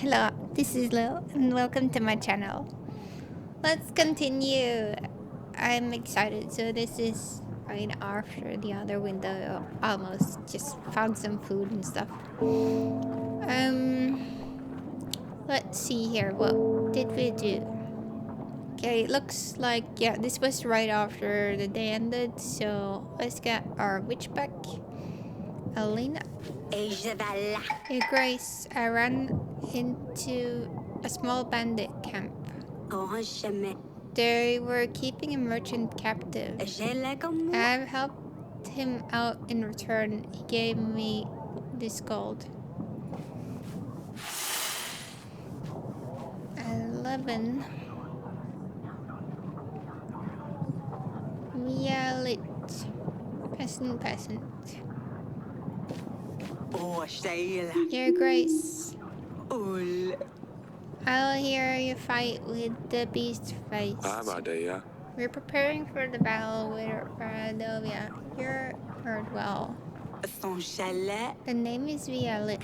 Hello, this is Lill, and welcome to my channel. Let's continue. I'm excited. So this is right after the other window. Almost just found some food and stuff. Let's see here. What did we do? Okay, it looks like this was right after the day ended. So let's get our witch back. Elena. Hey Grace, I ran into a small bandit camp. They were keeping a merchant captive. I've helped him out in return. He gave me this gold. 11. Lit. Peasant. Your Grace, I'll hear you fight with the beast face. We're preparing for the battle with Radovia. You're heard well. The name is Lit.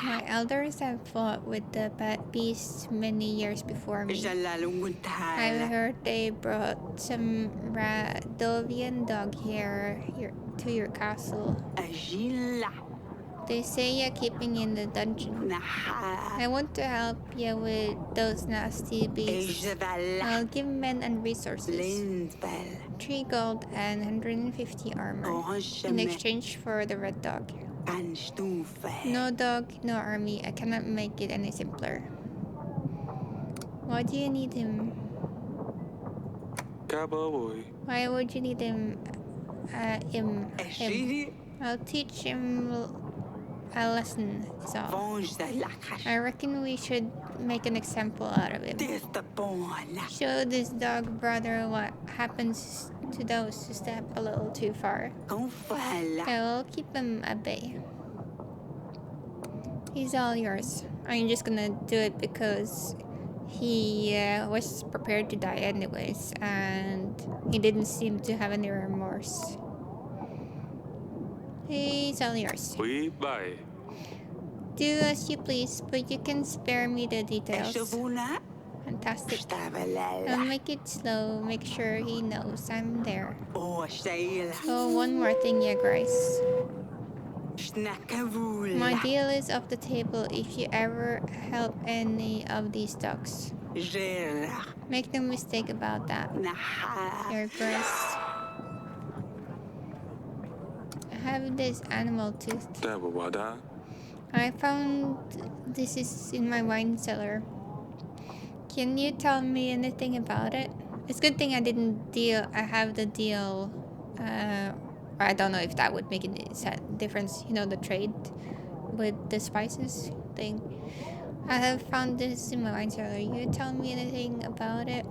My elders have fought with the beasts many years before me. I've heard they brought some Radovian dog hair to your castle. They say you're keeping in the dungeon. I want to help you with those nasty beasts. I'll give men and resources. 3 gold and 150 armor in exchange for the red dog. No dog, no army. I cannot make it any simpler. Why do you need him? Why would you need him? I'll teach him a lesson, so I reckon we should make an example out of him. Show this dog brother what happens to those who step a little too far. I will keep him at bay. He's all yours. I'm just gonna do it because he was prepared to die anyways, and he didn't seem to have any remorse. He's all yours. Do as you please, but you can spare me the details. Fantastic. I'll make it slow, make sure he knows I'm there. Oh, one more thing, yeah, Grace. My deal is off the table if you ever help any of these dogs. Make no mistake about that. Your Grace. I have this animal tooth. I found this is in my wine cellar. Can you tell me anything about it? It's a good thing I didn't deal. I have the deal. I don't know if that would make any difference. You know, the trade with the spices thing. I have found this in my wine cellar. You tell me anything about it?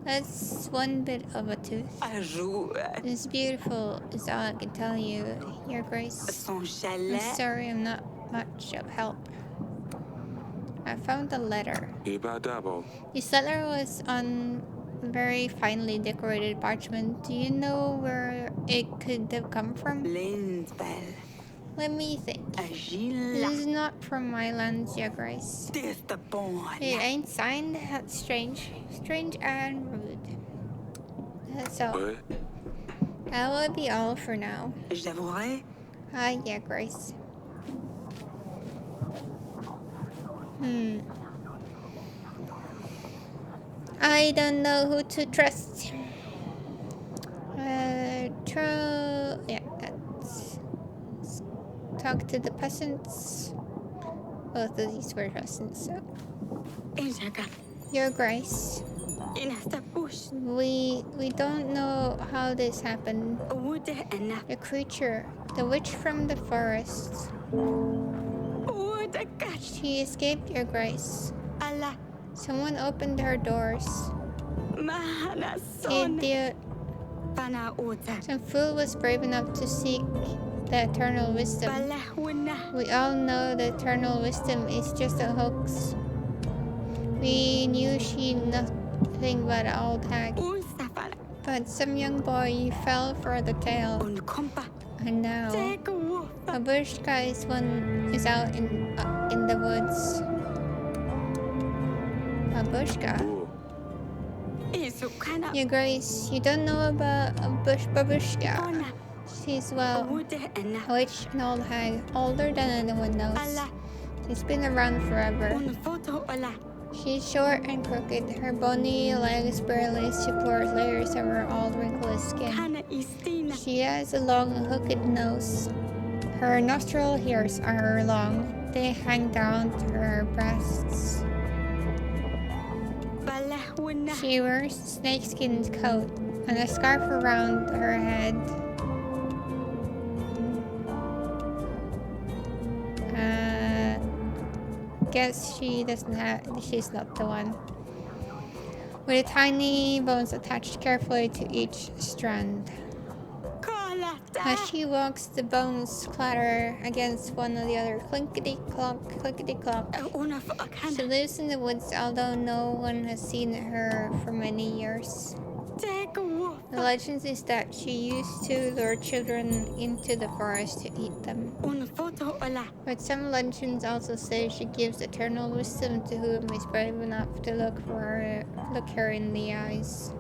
That's one bit of a tooth. It's beautiful, is all I can tell you, Your Grace. I'm sorry I'm not much of help. I found a letter. This letter was on very finely decorated parchment. Do you know where it could have come from? Let me think. This is not from my lands, Your Grace. It ain't signed. That's strange. Strange and rude. That's all. That will be all for now. Yeah, Grace. I don't know who to trust. Talk to the peasants. Both of these were peasants, so. Your Grace. We don't know how this happened. The creature, the witch from the forest. She escaped, Your Grace. Someone opened her doors. Idiot. Some fool was brave enough to seek the eternal wisdom. We all know the eternal wisdom is just a hoax. We knew she nothing but an old hag. But some young boy fell for the tale. And now, Babushka is out in the woods. Babushka? Your Grace, you don't know about Babushka. She's, well, a witch, an old hag, older than anyone knows. She's been around forever. She's short and crooked. Her bony legs barely support layers of her old wrinkled skin. She has a long, hooked nose. Her nostril hairs are long. They hang down to her breasts. She wears a snakeskin coat and a scarf around her head. Guess she's not the one. With tiny bones attached carefully to each strand. As she walks, the bones clatter against one or the other. Clinkety-clonk, clinkety-clonk. She lives in the woods, although no one has seen her for many years. The legend is that she used to lure children into the forest to eat them. But some legends also say she gives eternal wisdom to whom is brave enough to look her in the eyes.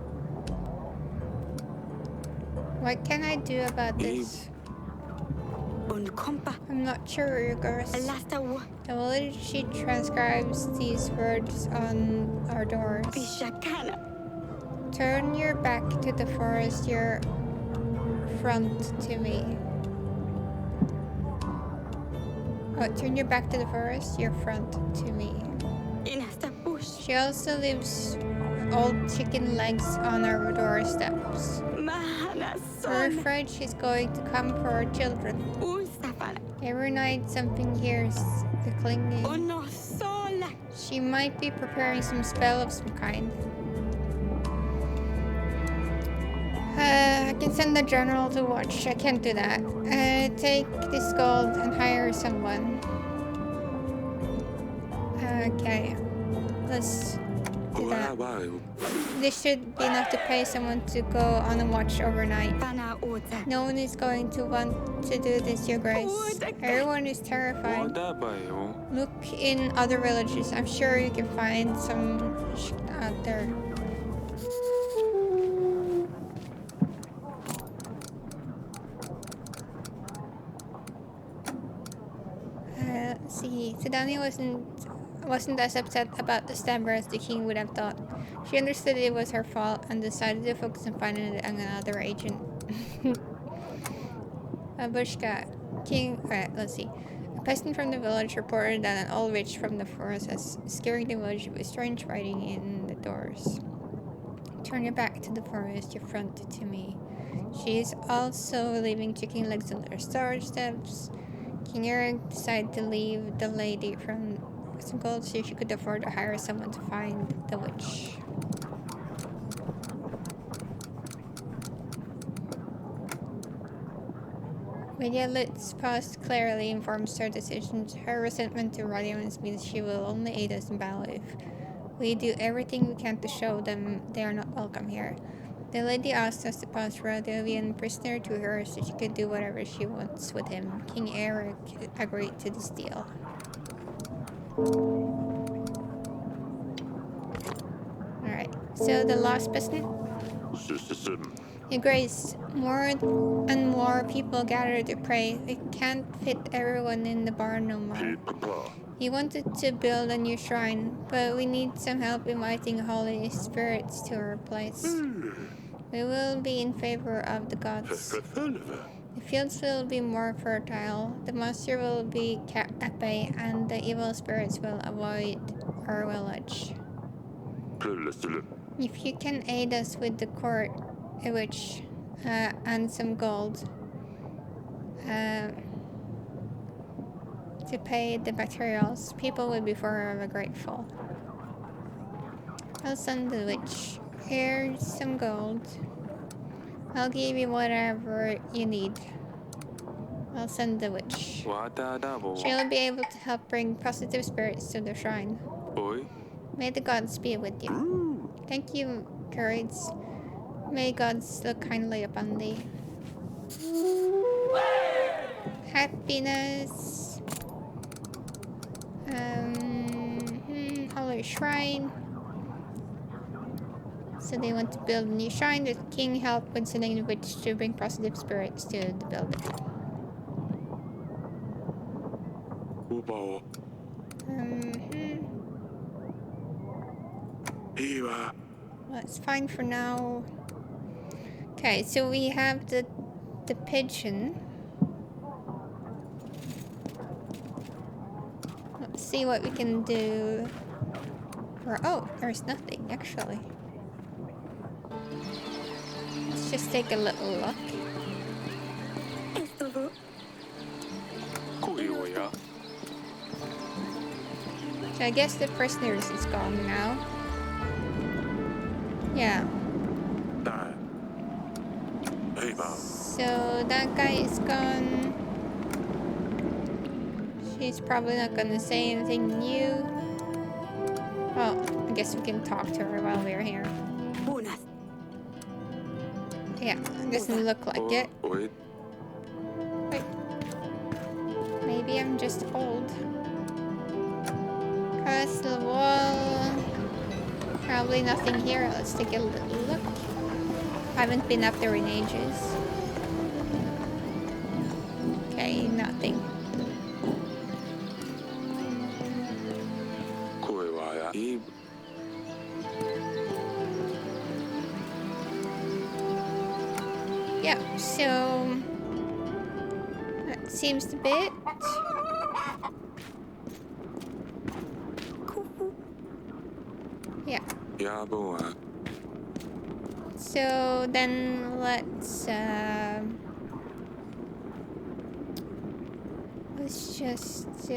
What can I do about this? I'm not sure, Your Grace. The village, she transcribes these words on our doors. Turn your back to the forest, your front to me. Oh, turn your back to the forest, your front to me. She also leaves old chicken legs on our doorsteps. We're afraid she's going to come for our children. Every night something hears the clinging. She might be preparing some spell of some kind. I can send the general to watch. I can't do that. Take this gold and hire someone. Okay. Let's do that. This should be enough to pay someone to go on a watch overnight. No one is going to want to do this, Your Grace. Everyone is terrified. Look in other villages. I'm sure you can find some out there. Let's see. Sidani wasn't as upset about the stabber as the king would have thought. She understood it was her fault and decided to focus on finding another agent. Babushka, king. Alright, let's see. A peasant from the village reported that an old witch from the forest is scaring the village with strange writing in the doors. Turn your back to the forest, your front to me. She is also leaving chicken legs on their storage steps. King Eric decided to leave the lady from some gold so she could afford to hire someone to find the witch. Media Lit's past clearly informs her decisions. Her resentment to Radians means she will only aid us in battle if we do everything we can to show them they are not welcome here. The lady asked us to pass Radian prisoner to her so she could do whatever she wants with him. King Eric agreed to this deal. Alright, so the last peasant? Your Grace, more and more people gather to pray. We can't fit everyone in the barn no more. He wanted to build a new shrine, but we need some help inviting holy spirits to our place. We will be in favor of the gods. The fields will be more fertile, the monster will be kept at bay, and the evil spirits will avoid our village. If you can aid us with the court, a witch, and some gold to pay the materials, people will be forever grateful. I'll send the witch. Here's some gold. I'll give you whatever you need. I'll send the witch. She'll be able to help bring positive spirits to the shrine. May the gods be with you. Thank you, courage. May gods look kindly upon thee. Happiness. Holy Shrine. So they want to build a new shrine. The king helped with sending the witch to bring positive spirits to the building. That's fine for now. Okay, so we have the pigeon. Let's see what we can do. Oh, there's nothing actually. Let's just take a little look. So I guess the prisoners is gone now. Yeah. So that guy is gone. She's probably not gonna say anything new. Well, I guess we can talk to her while we're here. Yeah, doesn't look like it. Wait. Maybe I'm just old. Across the wall. Probably nothing here. Let's take a little look. Haven't been up there in ages. Okay, nothing. Yeah, so that seems to be it. Yeah. So then let's just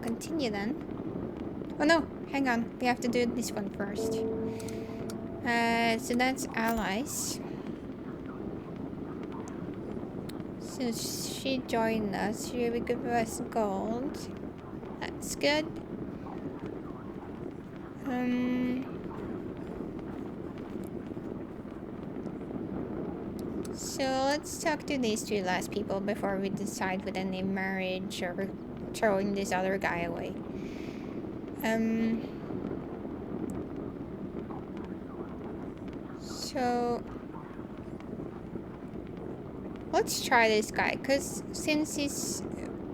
continue then. Oh no, hang on. We have to do this one first. So that's allies. So she joined us. She will give us gold. That's good. So let's talk to these two last people before we decide with any marriage or throwing this other guy away. So let's try this guy, because since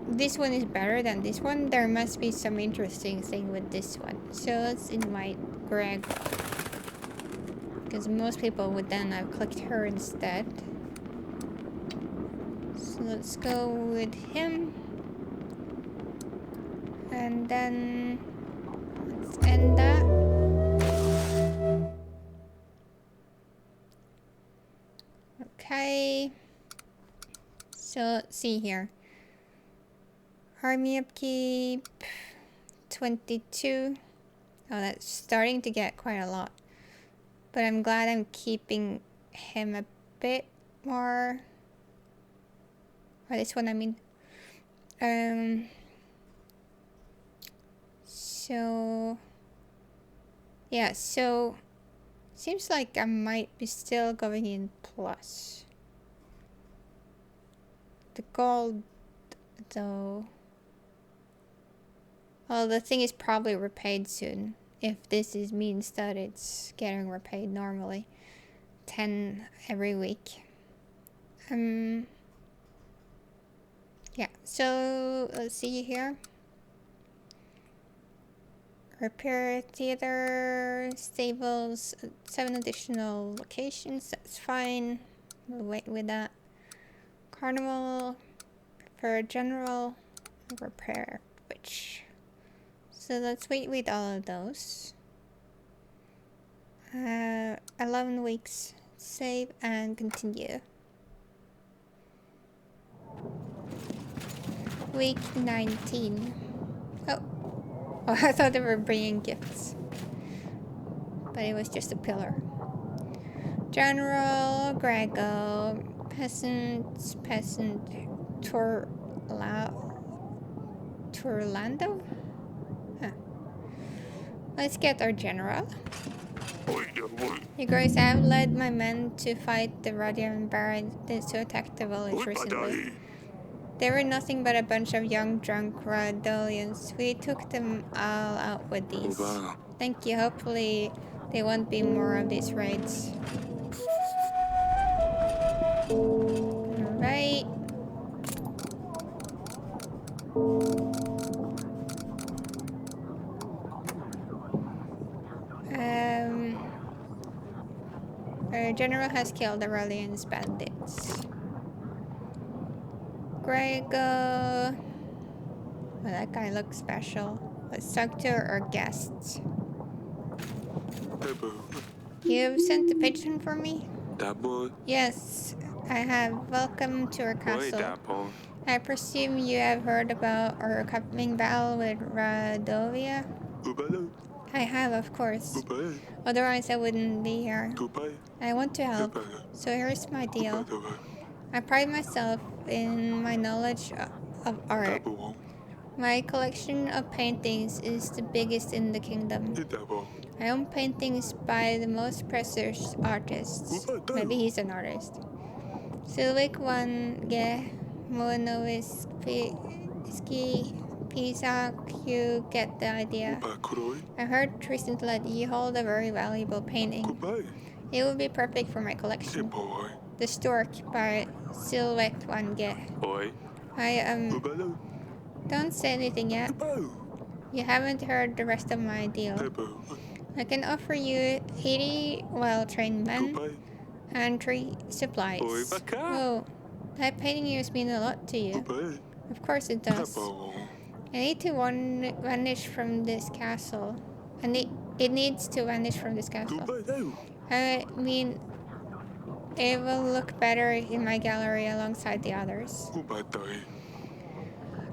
this one is better than this one, there must be some interesting thing with this one. So let's invite Greg, because most people would then have clicked her instead. So let's go with him. And then let's end that. Okay. So let's see here. Army upkeep 22. Oh, that's starting to get quite a lot. But I'm glad I'm keeping him a bit more. Or this one, I mean. So yeah, so seems like I might be still going in plus. The gold though, well, the thing is probably repaid soon, if this means that it's getting repaid normally. 10 every week. Yeah, so let's see here. Repair theater, stables, 7 additional locations, that's fine. We'll wait with that. Carnival, repair general, repair witch. So let's wait with all of those. 11 weeks, save and continue. Week 19. Oh, I thought they were bringing gifts, but it was just a pillar. General, Grego, peasant, Turlando? Huh. Let's get our general. You guys have led my men to fight the Radiant Baron to attack the village recently. They were nothing but a bunch of young drunk Radolians. We took them all out with these. Thank you. Hopefully there won't be more of these raids. Alright. Our general has killed the Aurelian's bandits. Grego. Well, that guy looks special. Let's talk to our guests. You've sent a pigeon for me? Yes, I have. Welcome to our castle. I presume you have heard about our upcoming battle with Radovia? I have, of course. Otherwise, I wouldn't be here. I want to help, so here's my deal. I pride myself in my knowledge of art. My collection of paintings is the biggest in the kingdom. I own paintings by the most precious artists. Maybe he's an artist. Silvik one ge Monowiski Pisak, you get the idea. I heard recently that you hold a very valuable painting. It would be perfect for my collection. The Stork by Silvik one ge. Don't say anything yet. You haven't heard the rest of my deal. I can offer you 80 well-trained men and 3 supplies. Oh, that painting used mean a lot to you. Of course it does. I need to vanish from this castle. It needs to vanish from this castle. I mean, it will look better in my gallery alongside the others.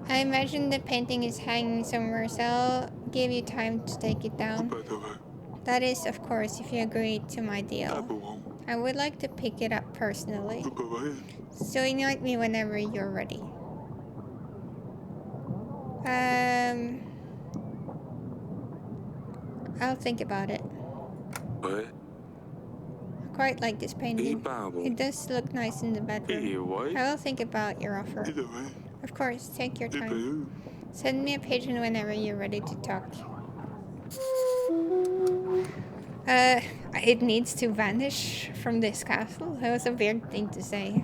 I imagine the painting is hanging somewhere, so I'll give you time to take it down. That is, of course, if you agree to my deal. I would like to pick it up personally. So invite me whenever you're ready. I'll think about it. I quite like this painting. It does look nice in the bedroom. I will think about your offer. Of course, take your time. Send me a pigeon whenever you're ready to talk. It needs to vanish from this castle? That was a weird thing to say.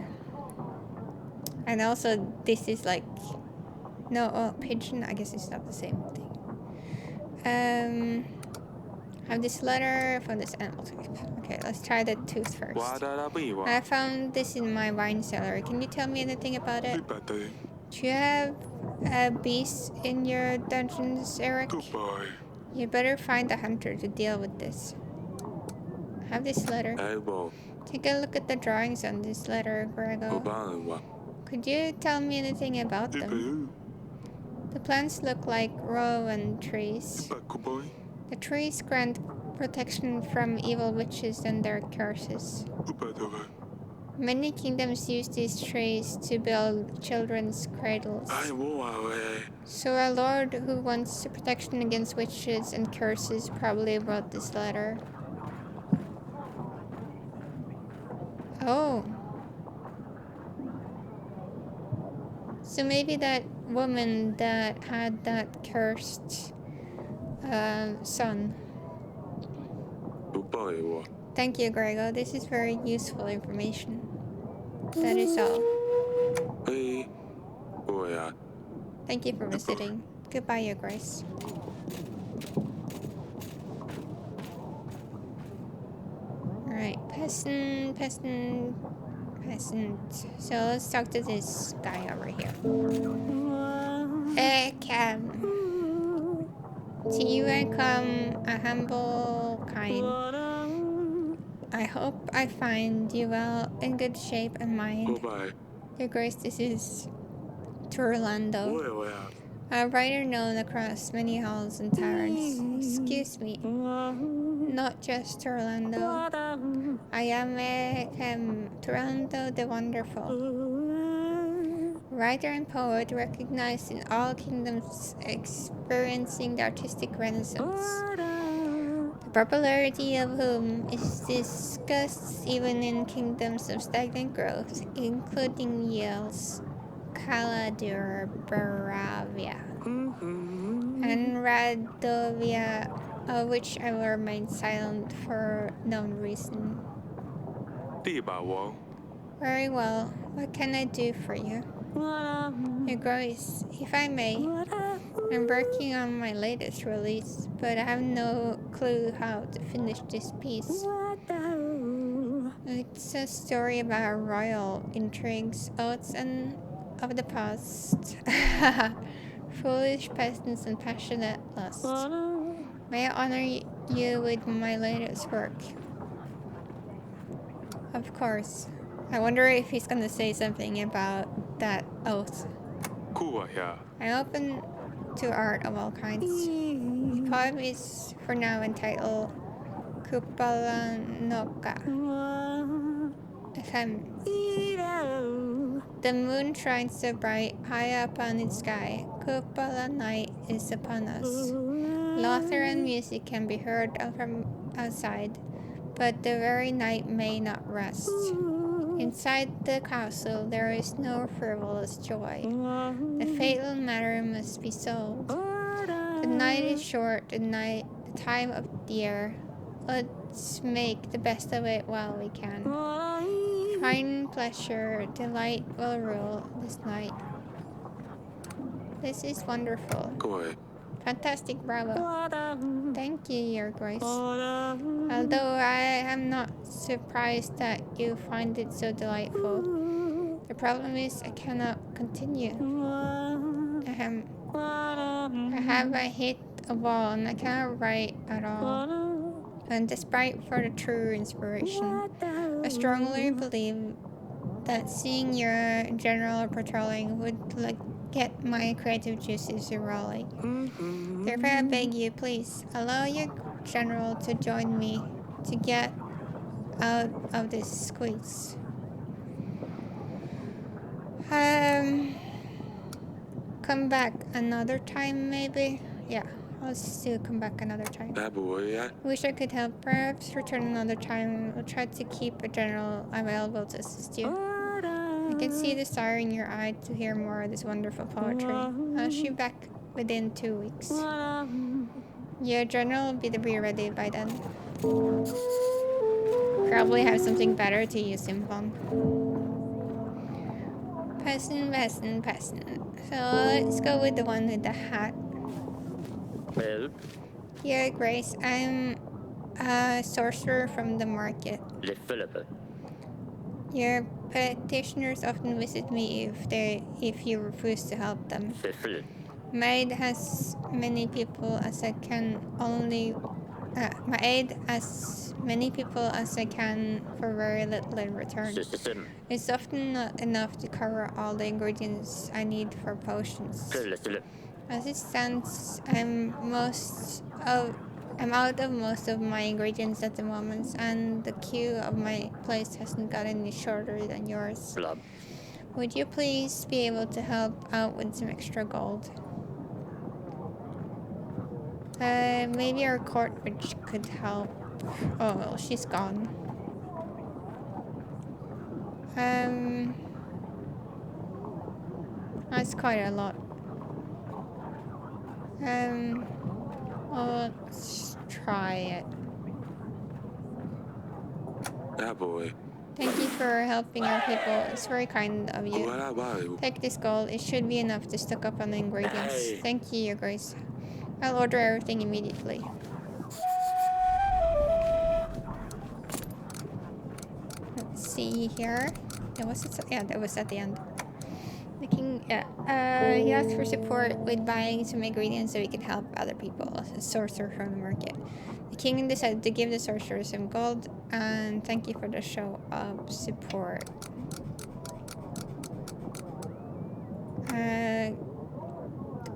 And also, this is like... No, pigeon, I guess it's not the same thing. Have this letter from this animal type. Okay, let's try the tooth first. I found this in my wine cellar. Can you tell me anything about it? Do you have beasts in your dungeons, Eric? You better find a hunter to deal with this. Have this letter. Take a look at the drawings on this letter, Grego. Could you tell me anything about them? The plants look like rowan trees. The trees grant protection from evil witches and their curses. Many kingdoms use these trees to build children's cradles. So our lord who wants protection against witches and curses probably wrote this letter. Oh. So maybe that woman that had that cursed son. Thank you, Grego. This is very useful information. That is all. Thank you for visiting. Goodbye, Your Grace. Alright, peasant. So let's talk to this guy over here. To you I come, a humble kind. I hope I find you well in good shape and mind. Your Grace, this is Turlando, a writer known across many halls and taverns. Excuse me, not just Turlando. I am Turlando the Wonderful. Writer and poet recognized in all kingdoms experiencing the artistic renaissance, the popularity of whom is discussed even in kingdoms of stagnant growth, including Yale's Caladur Baravia and Radovia, of which I will remain silent for known reason. Very well. What can I do for you? Your Grace, if I may, I'm working on my latest release, but I have no clue how to finish this piece. It's a story about royal intrigues, oaths, and of the past. Foolish peasants and passionate lust. May I honor you with my latest work? Of course. I wonder if he's gonna say something about that oath. I'm open to art of all kinds. The poem is for now entitled Kupalanoka. The moon shines so bright, high up on its sky. Kupala night is upon us. Laughter and music can be heard from outside, but the very night may not rest. Inside the castle there is no frivolous joy. The fatal matter must be solved. The night is short, the time of the year. Let's make the best of it while we can. Find pleasure, delight will rule this night. This is wonderful. Fantastic, bravo. Thank you, Your Grace. Although I am not surprised that you find it so delightful. The problem is I cannot continue. I hit a wall and I cannot write at all. And despite for the true inspiration, I strongly believe that seeing your general patrolling would get my creative juices rolling. Therefore, I beg you, please allow your general to join me to get out of this squeeze. Come back another time, maybe? Yeah, I'll still come back another time. Wish I could help. Perhaps return another time. I'll try to keep a general available to assist you. I can see the desire in your eye to hear more of this wonderful poetry. I'll shoot back within 2 weeks. Your general will be ready by then. Probably have something better to use him on. Peasant. So let's go with the one with the hat. Well, Your Grace, I'm a sorcerer from the market. Your petitioners often visit me if you refuse to help them. My aid as many people as I can for very little in return. It's often not enough to cover all the ingredients I need for potions. As it stands, I'm out of most of my ingredients at the moment, and the queue of my place hasn't got any shorter than yours. Would you please be able to help out with some extra gold? Maybe our court witch could help. Oh, well, she's gone. That's quite a lot. Well, let's try it. Thank you for helping our people. It's very kind of you. Take this gold. It should be enough to stock up on the ingredients. Thank you, Your Grace. I'll order everything immediately. Let's see here. That was at the end. The king, he asked for support with buying some ingredients so he could help other people, a sorcerer from the market. The king decided to give the sorcerer some gold, and thank you for the show of support. The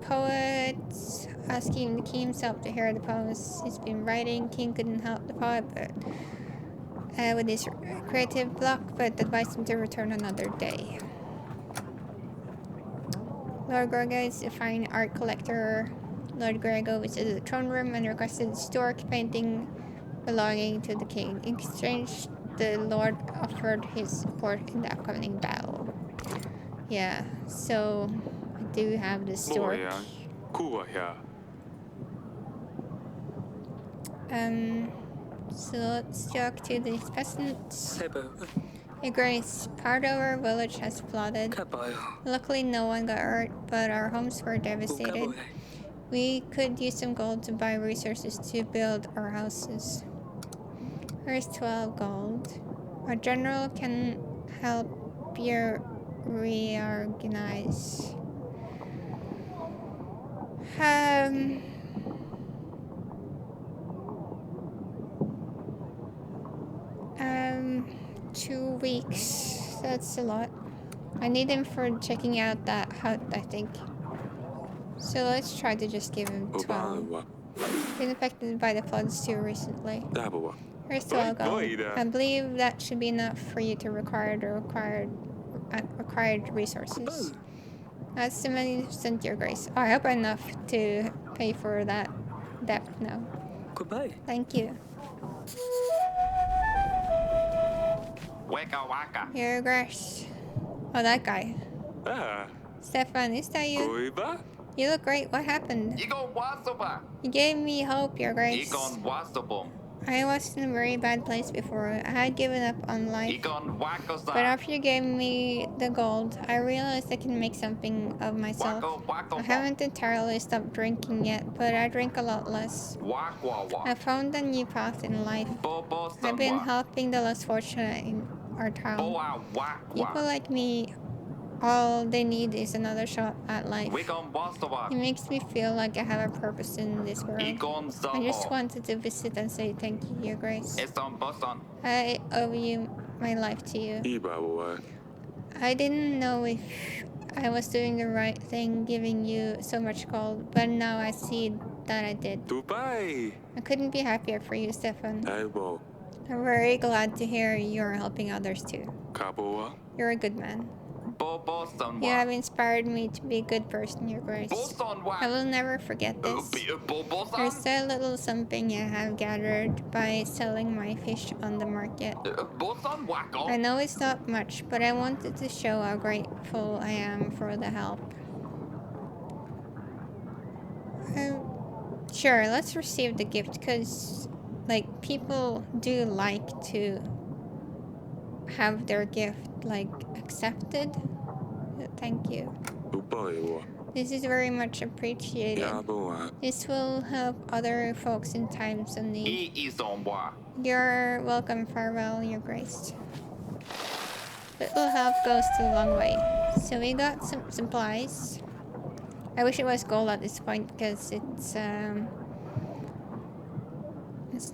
poet asking the king himself to hear the poems he's been writing. King couldn't help the poet with his creative block, but advised him to return another day. Lord Grego is a fine art collector. Lord Grego visited the throne room and requested a historic painting belonging to the king. In exchange, the Lord offered his support in the upcoming battle. Yeah, so I do have the stork. So let's talk to these peasants. Hey Grace, part of our village has flooded. Luckily no one got hurt, but our homes were devastated. We could use some gold to buy resources to build our houses. Here's 12 gold. Our general can help you reorganize. 2 weeks. That's a lot. I need him for checking out that hut, I think. So let's try to just give him 12. Been affected by the floods too recently. Here's 12 gold. I believe that should be enough for you to required resources. That's the money sent your grace. Oh, I hope enough to pay for that debt now. Goodbye. Thank you. Waka waka. Your grace. Oh, that guy. Stefan, is that you? You look great. What happened? You gave me hope, your grace. I was in a very bad place before. I had given up on life. But after you gave me the gold, I realized I can make something of myself. I haven't entirely stopped drinking yet, but I drink a lot less. I found a new path in life. I've been helping the less fortunate in our town. People like me, all they need is another shot at life. It makes me feel like I have a purpose in this world. I just wanted to visit and say thank you, Your Grace. I owe you my life to you. I didn't know if I was doing the right thing giving you so much gold, but now I see that I did. I couldn't be happier for you, Stefan. I'm very glad to hear you're helping others too. You're a good man. You have inspired me to be a good person, Your Grace. I will never forget this. There's a little something I have gathered by selling my fish on the market. I know it's not much, but I wanted to show how grateful I am for the help. Sure, let's receive the gift, because like people do like to have their gift like accepted. Thank you. This is very much appreciated. This will help other folks in times of need. You're welcome. Farewell, Your Grace. Little help goes a long way. So we got some supplies. I wish it was gold at this point because it's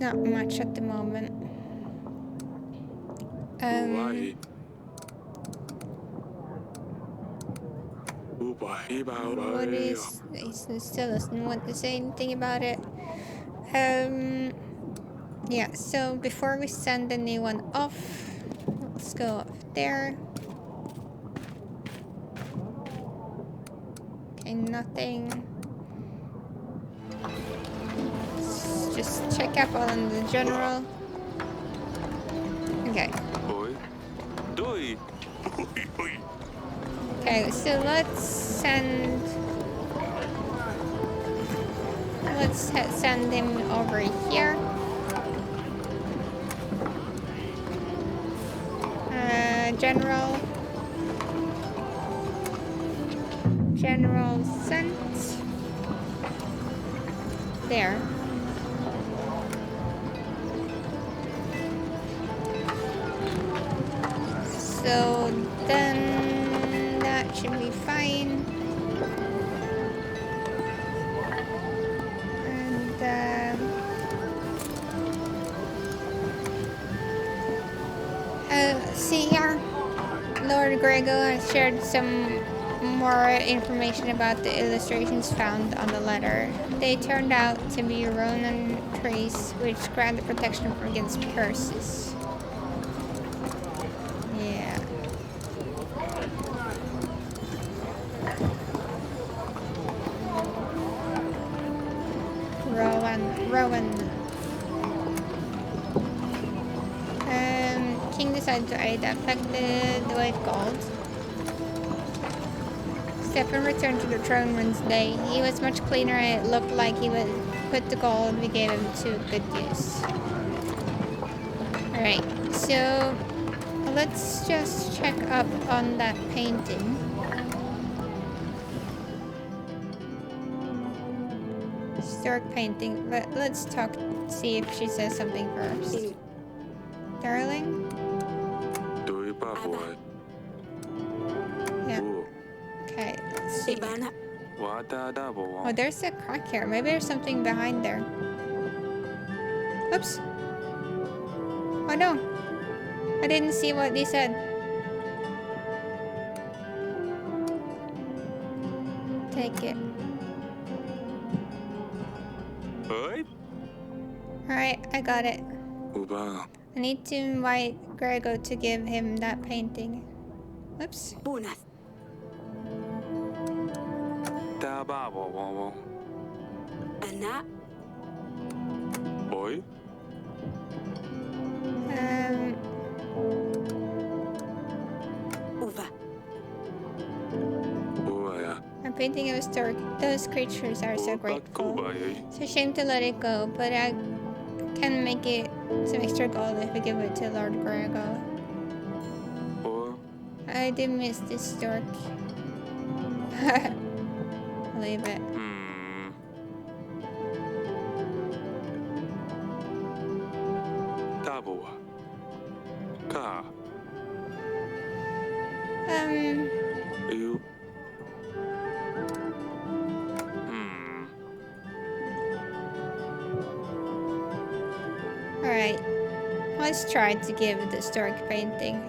not much at the moment. What is... He still doesn't want to say anything about it. Yeah, so before we send the new one off, let's go up there. Okay, nothing. Let's just check up on the general. Okay. Okay, so let's send him over here. General sent. There. So then that should be fine. And see here, Lord Grego has shared some more information about the illustrations found on the letter. They turned out to be Ronan trees, which grant protection against curses. Yeah. Rowan. King decided to aid affected with gold. Stefan returned to the throne Wednesday. He was much cleaner and it looked like he would put the gold we gave him to good use. Alright, so let's just check up on that painting. Historic painting, but let's talk, see if she says something first. Darling? Yeah. Okay, let's see. Oh, there's a crack here. Maybe there's something behind there. Oops. Oh no. I didn't see what they said. Take it. Alright, I got it. I need to invite Grego to give him that painting. Oops. Boy? I'm painting a story. Those creatures are so grateful. It's a shame to let it go, but I can make it some extra gold if we give it to Lord Grego. I did miss this stork. Leave it. You? Alright. Let's try to give the stork painting.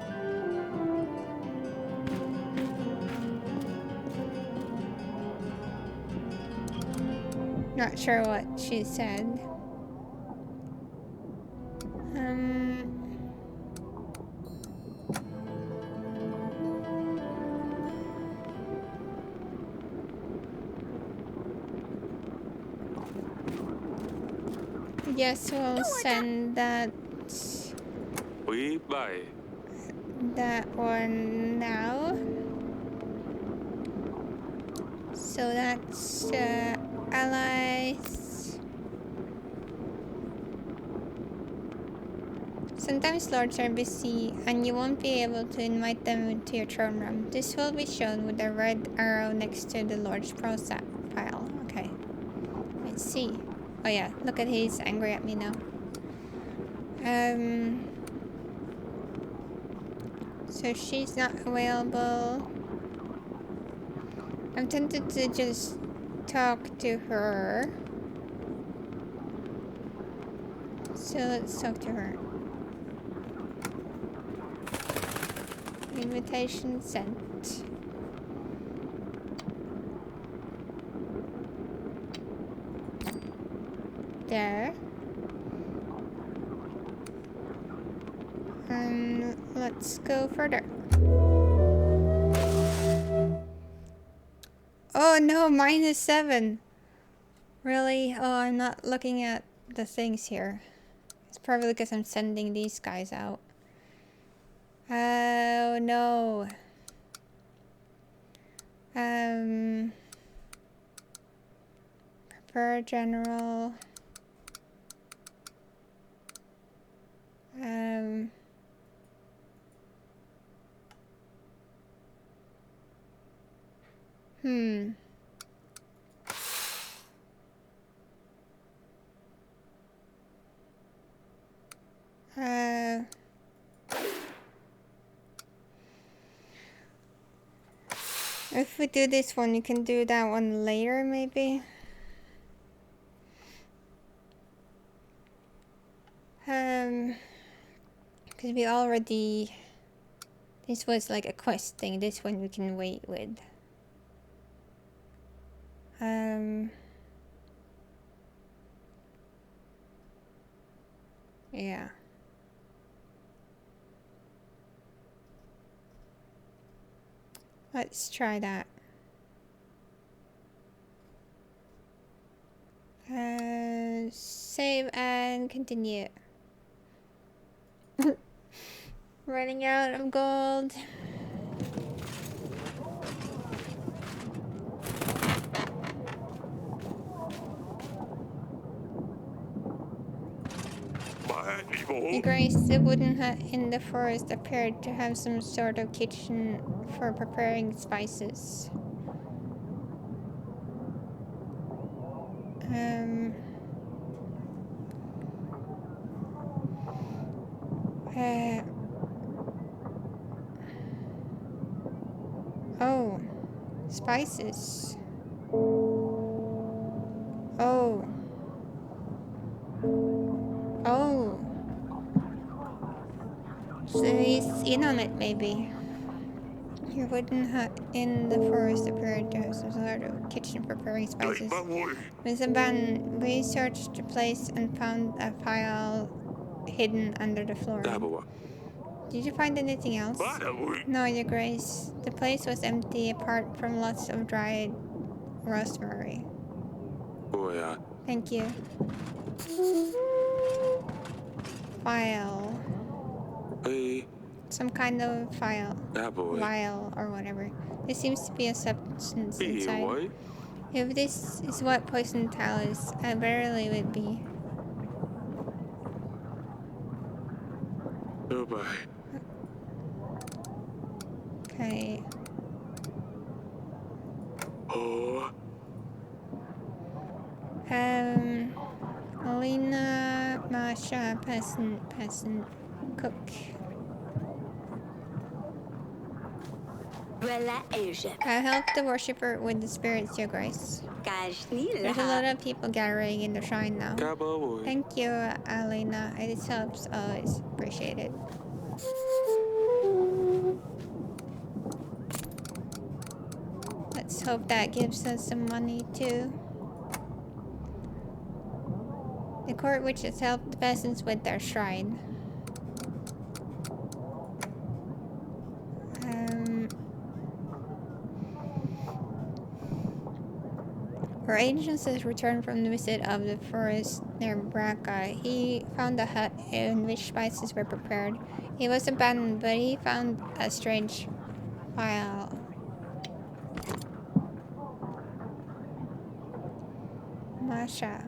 Not sure what she said. Yes, we'll send that one now. So that's allies. Sometimes lords are busy and you won't be able to invite them into your throne room. This will be shown with a red arrow next to the lord's profile. Okay. Let's see. Oh yeah, look at he's angry at me now. So she's not available. I'm tempted to just talk to her. So let's talk to her. Invitation sent. There. Let's go further. Oh no, -7. Really? Oh, I'm not looking at the things here. It's probably because I'm sending these guys out. Oh no. Prepare general. If we do this one, you can do that one later, maybe. Because we already... This was like a quest thing. This one we can wait with. Yeah. Let's try that. Save and continue. Running out of gold. Your Grace, the wooden hut in the forest appeared to have some sort of kitchen for preparing spices. Oh, spices. Oh. So he's in on it, maybe. Your wooden hut in the forest appeared to have some sort of kitchen for preparing spices. With a band, we searched the place and found a file hidden under the flooring. Did you find anything else? No, Your Grace. The place was empty apart from lots of dried rosemary. Thank you. File. Some kind of file. Vial or whatever. There seems to be a substance inside. If this is what poison tile is, I barely would be. Okay. Alina, Masha, peasant, cook. I helped the worshipper with the spirits, Your Grace. There's a lot of people gathering in the shrine now. Thank you, Alina. It helps always. Appreciate it. Let's hope that gives us some money too. The court which has helped the peasants with their shrine. Our agent has returned from the visit of the forest near Braca. He found a hut in which spices were prepared. It was abandoned, but he found a strange file. Masha.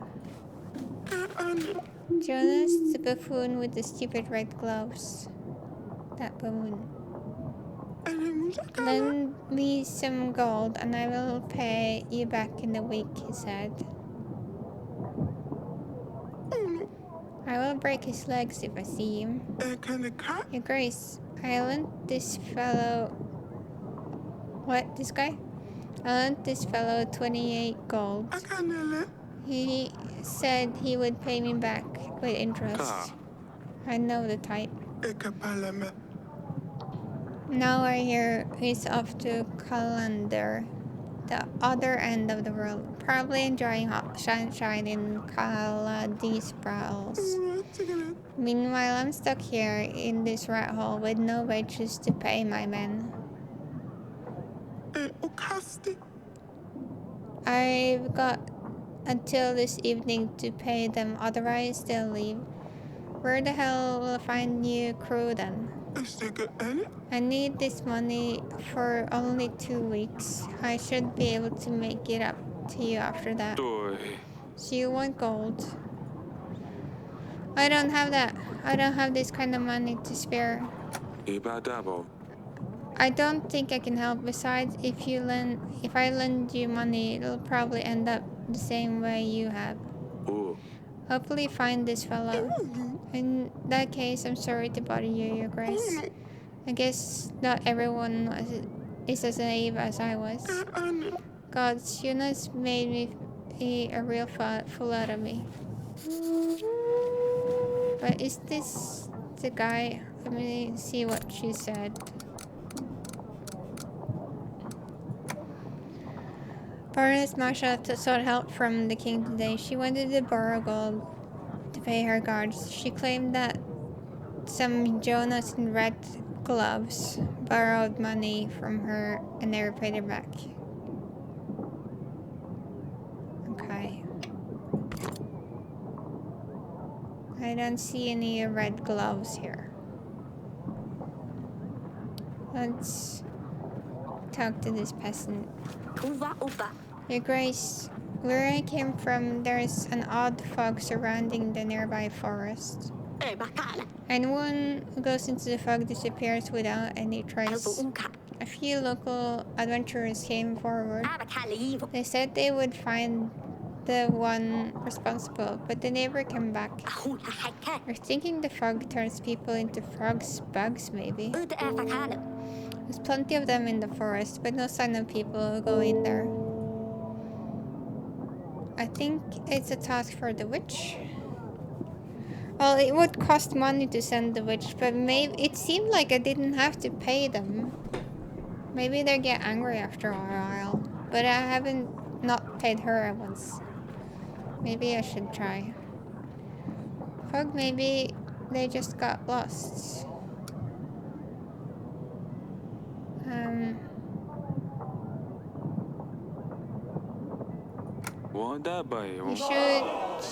Jonas, the buffoon with the stupid red gloves. That buffoon. Lend me some gold and I will pay you back in a week, he said. I will break his legs if I see him. Your Grace, I lent this fellow... What? This guy? I lent this fellow 28 gold. He said he would pay me back with interest. I know the type. Now I hear he's off to Calander, the other end of the world, probably enjoying hot sunshine in Caladi's brows. Meanwhile, I'm stuck here in this rat hole with no wages to pay my men. I've got until this evening to pay them, otherwise they'll leave. Where the hell will I find new crew then? I need this money for only 2 weeks. I should be able to make it up to you after that. So you want gold? I don't have that. I don't have this kind of money to spare. I don't think I can help. Besides, if I lend you money, it'll probably end up the same way you have. Hopefully find this fellow. In that case, I'm sorry to bother you, Your Grace. I guess not everyone is as naive as I was. God, Yuna's made me a real fool out of me. But is this the guy? Let me see what she said. Baroness Masha sought help from the king today. She wanted to borrow gold to pay her guards. She claimed that some Jonas in red gloves borrowed money from her and never paid her back. Okay. I don't see any red gloves here. Let's talk to this peasant. Your Grace, where I came from, there's an odd fog surrounding the nearby forest. Anyone who goes into the fog disappears without any trace. A few local adventurers came forward. They said they would find the one responsible, but they never came back. You're thinking the fog turns people into frogs, bugs, maybe? There's plenty of them in the forest, but no sign of people who go in there. I think it's a task for the witch. Well, it would cost money to send the witch, but maybe it seemed like I didn't have to pay them. Maybe they get angry after a while, but I haven't not paid her once. Maybe I should try. Fog, maybe they just got lost. You should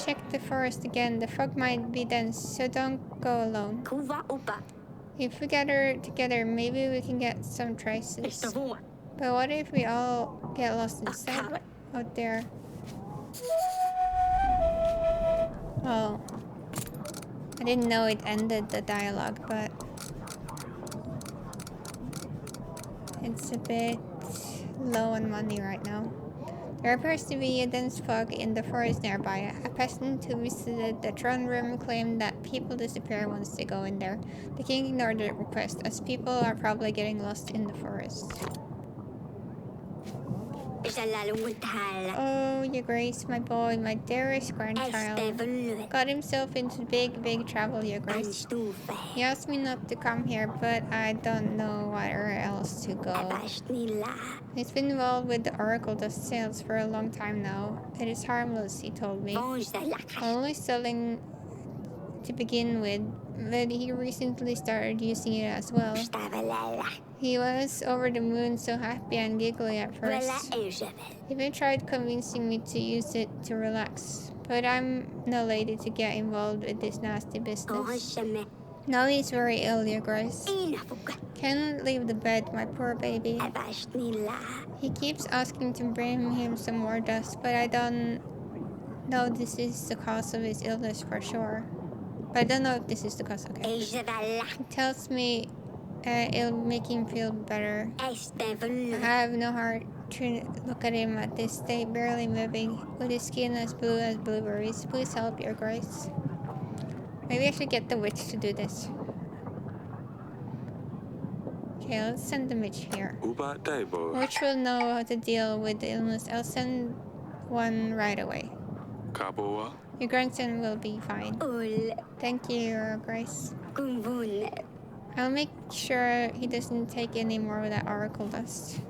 check the forest again. The fog might be dense, so don't go alone. If we gather together, maybe we can get some traces. But what if we all get lost instead? Out there. Oh. I didn't know it ended the dialogue, but it's a bit low on money right now. There appears to be a dense fog in the forest nearby. A peasant who visited the throne room claimed that people disappear once they go in there. The king ignored the request, as people are probably getting lost in the forest. Oh, your grace, my boy, my dearest grandchild, got himself into big trouble, your grace. He asked me not to come here, but I don't know where else to go. He's been involved with the oracle dust sales for a long time now. It is harmless, he told me. Only selling to begin with, but he recently started using it as well. He was over the moon, so happy and giggly at first. He even tried convincing me to use it to relax, but I'm no lady to get involved with this nasty business. Now he's very ill, your grace. Can't leave the bed, my poor baby. He keeps asking to bring him some more dust, but I don't know this is the cause of his illness for sure. But I don't know if this is the cause, okay. He tells me it'll make him feel better. I have no heart to look at him at this state, barely moving, with his skin as blue as blueberries. Please help, your grace. Maybe I should get the witch to do this. Okay, let's send the witch here. Witch will know how to deal with the illness. I'll send one right away. Your grandson will be fine. Thank you, your grace. I'll make sure he doesn't take any more of that oracle dust.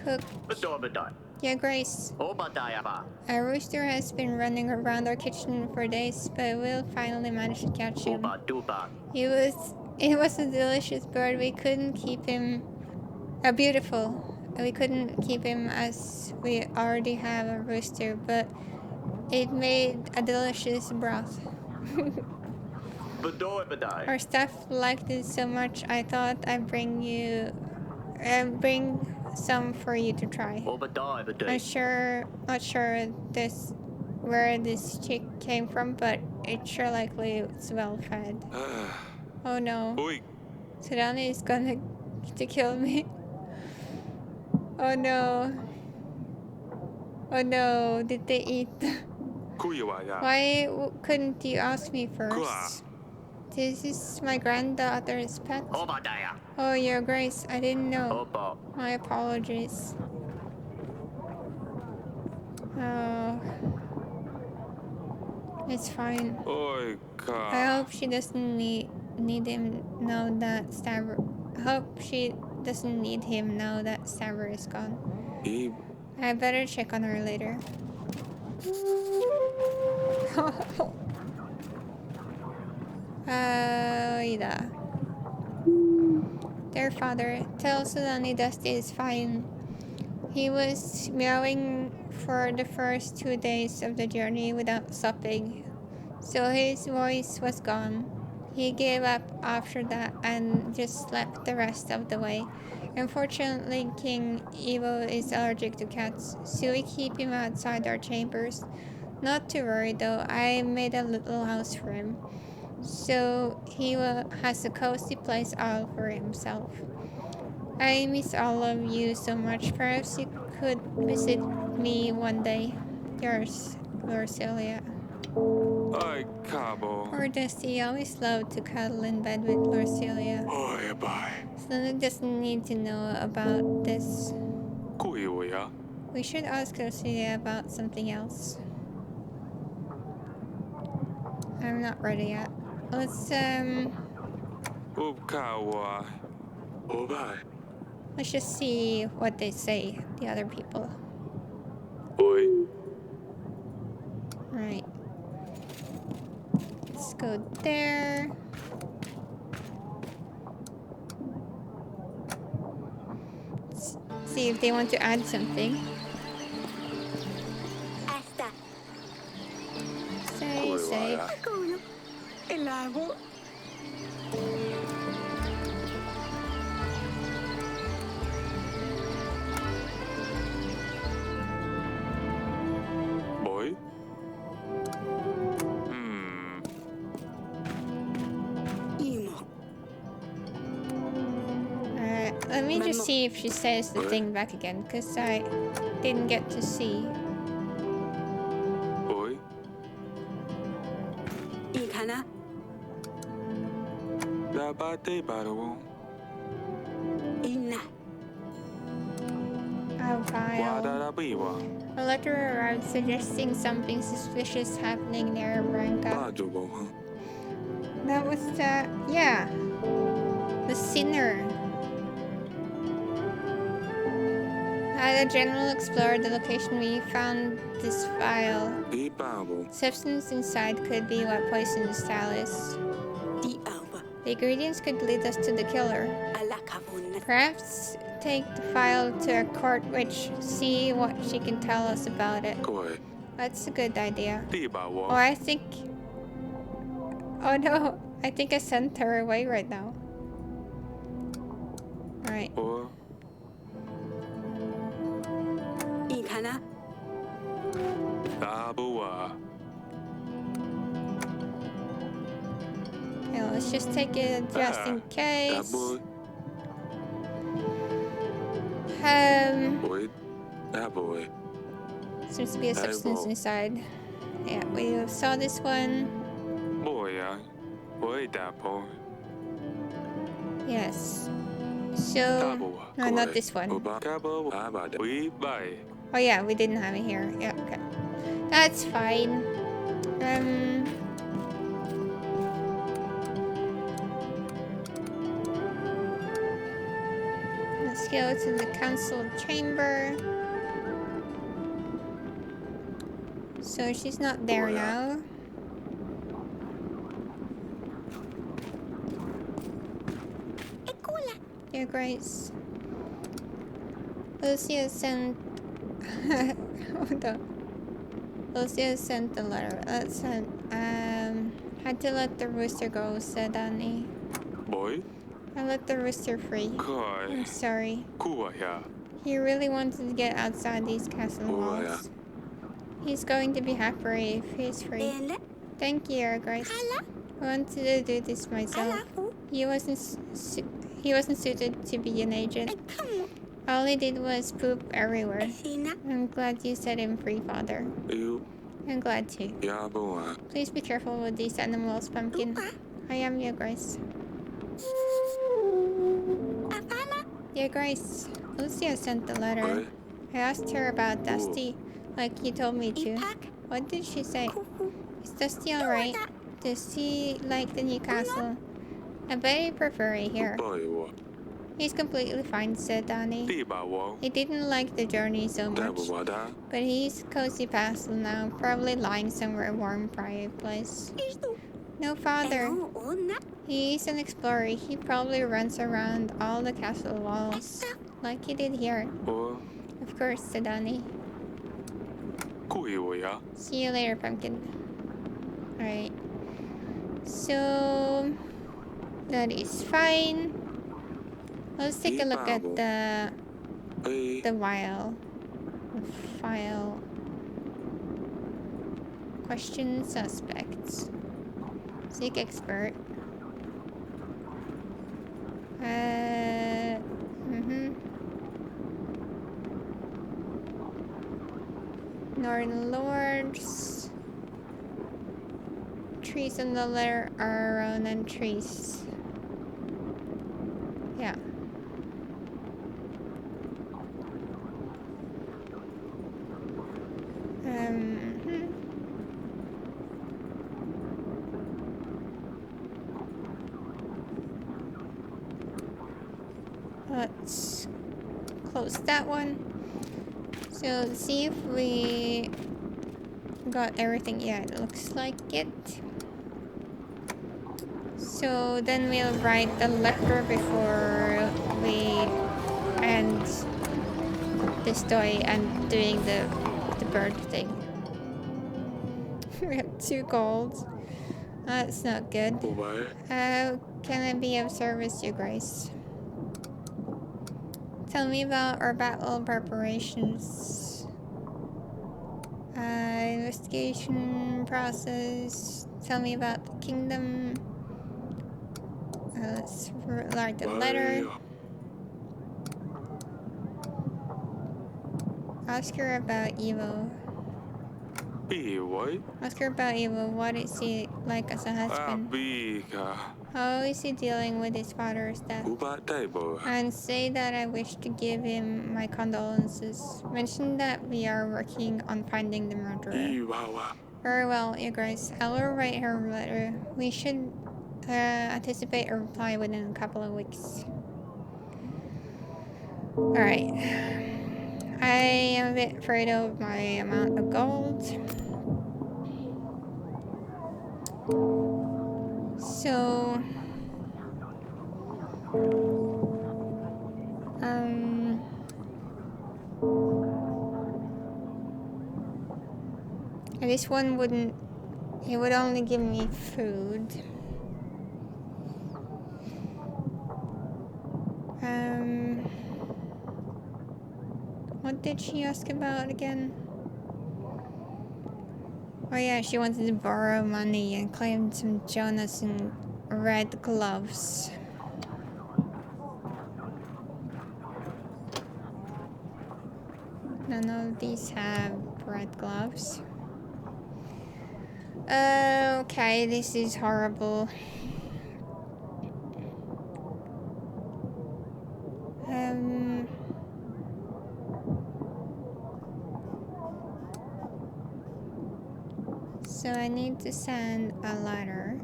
Cook. Your grace. Our rooster has been running around our kitchen for days, but we'll finally manage to catch him. It was a delicious bird. We couldn't keep him beautiful. We couldn't keep him as we already have a rooster, but it made a delicious broth. Our staff liked it so much, I thought I'd bring some for you to try. Not sure where this chick came from, but it's sure likely it's well fed. Oh no. Sudani is gonna to kill me. Oh no. Oh no, did they eat? Why couldn't you ask me first? This is my granddaughter's pet. Oh, your grace, I didn't know. My apologies. Oh. It's fine. I hope she doesn't need him now that Stavro... I hope she doesn't need him now that Stavro is gone. I better check on her later. Ida. Dear father, tell Sulani Dusty is fine. He was meowing for the first 2 days of the journey without stopping, so his voice was gone. He gave up after that and just slept the rest of the way. Unfortunately, King Evo is allergic to cats, so we keep him outside our chambers. Not to worry though, I made a little house for him. So he has a cozy place all for himself. I miss all of you so much. Perhaps you could visit me one day. Yours, Lorcelia. Oi, Cabo. Poor Dusty always loved to cuddle in bed with Lorcelia. Oi, bye. Sluna doesn't need to know about this. Kuiuja. We should ask Lorcelia about something else. I'm not ready yet. Let's Upkawa. Oh, bye. let's just see what they say, the other people. Oi. Right. Let's go there. Let's see if they want to add something. Say. Boy. Let me just see if she says the thing back again, because I didn't get to see. Boy. Dabate baro. Oh, vile. A letter arrived suggesting something suspicious happening near Branca. That was the... yeah. The sinner. Had a general explored the location, we found this file. Substance inside could be what poisoned Salis. The ingredients could lead us to the killer. Perhaps take the file to a court witch, see what she can tell us about it. That's a good idea. Oh, I think... oh no, I think I sent her away right now. Alright. Okay, let's just take it just in case. Seems to be a substance inside. Yeah, we saw this one. Yes. So, no, not this one. Oh yeah, we didn't have it here. Yeah, okay. That's fine. Let's go to the council chamber. So she's not there now. Dear Grace. Lucia sent... hold on. Lucia sent the letter. Had to let the rooster go, said Annie. Boy? I let the rooster free. I'm sorry. He really wanted to get outside these castle walls. He's going to be happy if he's free. Thank you, Your Grace. I wanted to do this myself. He wasn't suited to be an agent. All he did was poop everywhere. I'm glad you set him free, Father. I'm glad too. Please be careful with these animals, Pumpkin. I am Your Grace. Your Grace, Lucia sent the letter. I asked her about Dusty, like you told me to. What did she say? Is Dusty alright? Does he like the new castle? I bet he prefer it here. He's completely fine, said Danny. He didn't like the journey so much, but he's cozy castle now, probably lying somewhere warm, private place. No, Father. He's an explorer. He probably runs around all the castle walls, like he did here. Of course, said Danny. See you later, Pumpkin. Alright. So... that is fine. Let's take a look at the file. Question suspects. Seek expert. Northern Lords. Trees on the letter are Ronan trees. Yeah. Let's close that one. So let's see if we got everything. Yeah, it looks like it. So then we'll write the letter before we end the story and doing the bird thing. We have 2 golds. That's not good. How can I be of service to you, Grace? Tell me about our battle preparations. Investigation process. Tell me about the kingdom. Let's write the letter. Ask her about Evo. Ask her about Evo. What is he like as a husband? How is he dealing with his father's death? And say that I wish to give him my condolences. Mention that we are working on finding the murderer. Very well, you guys. I will write her a letter. We should anticipate a reply within a couple of weeks. Alright. I am a bit afraid of my amount of gold. So... this one wouldn't... It would only give me food. What did she ask about again? Oh yeah, she wanted to borrow money and claimed some Jonas in red gloves. None of these have red gloves. Okay, this is horrible. So I need to send a letter.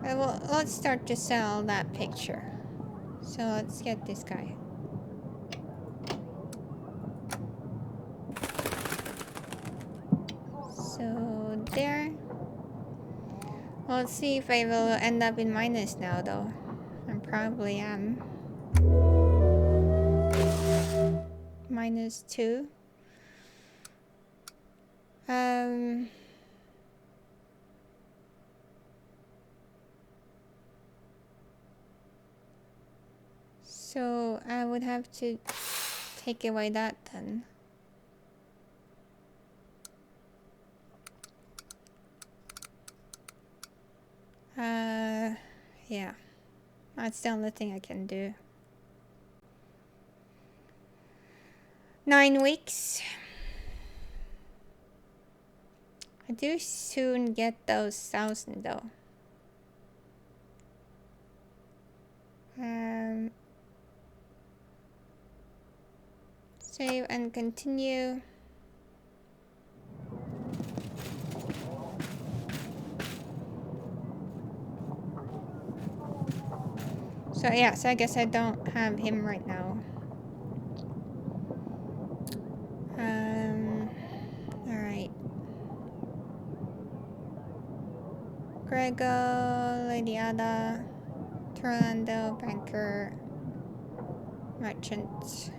Well, let's start to sell that picture. So let's get this guy. So there. Let's see if I will end up in minus now though. I probably am. -2. So I would have to take away that then. Yeah. That's the only thing I can do. 9 weeks. I do soon get those 1,000 though. Save and continue. So yeah, so I guess I don't have him right now. Alright. Grego, Lady Ada, Torlando, Banker, Merchant.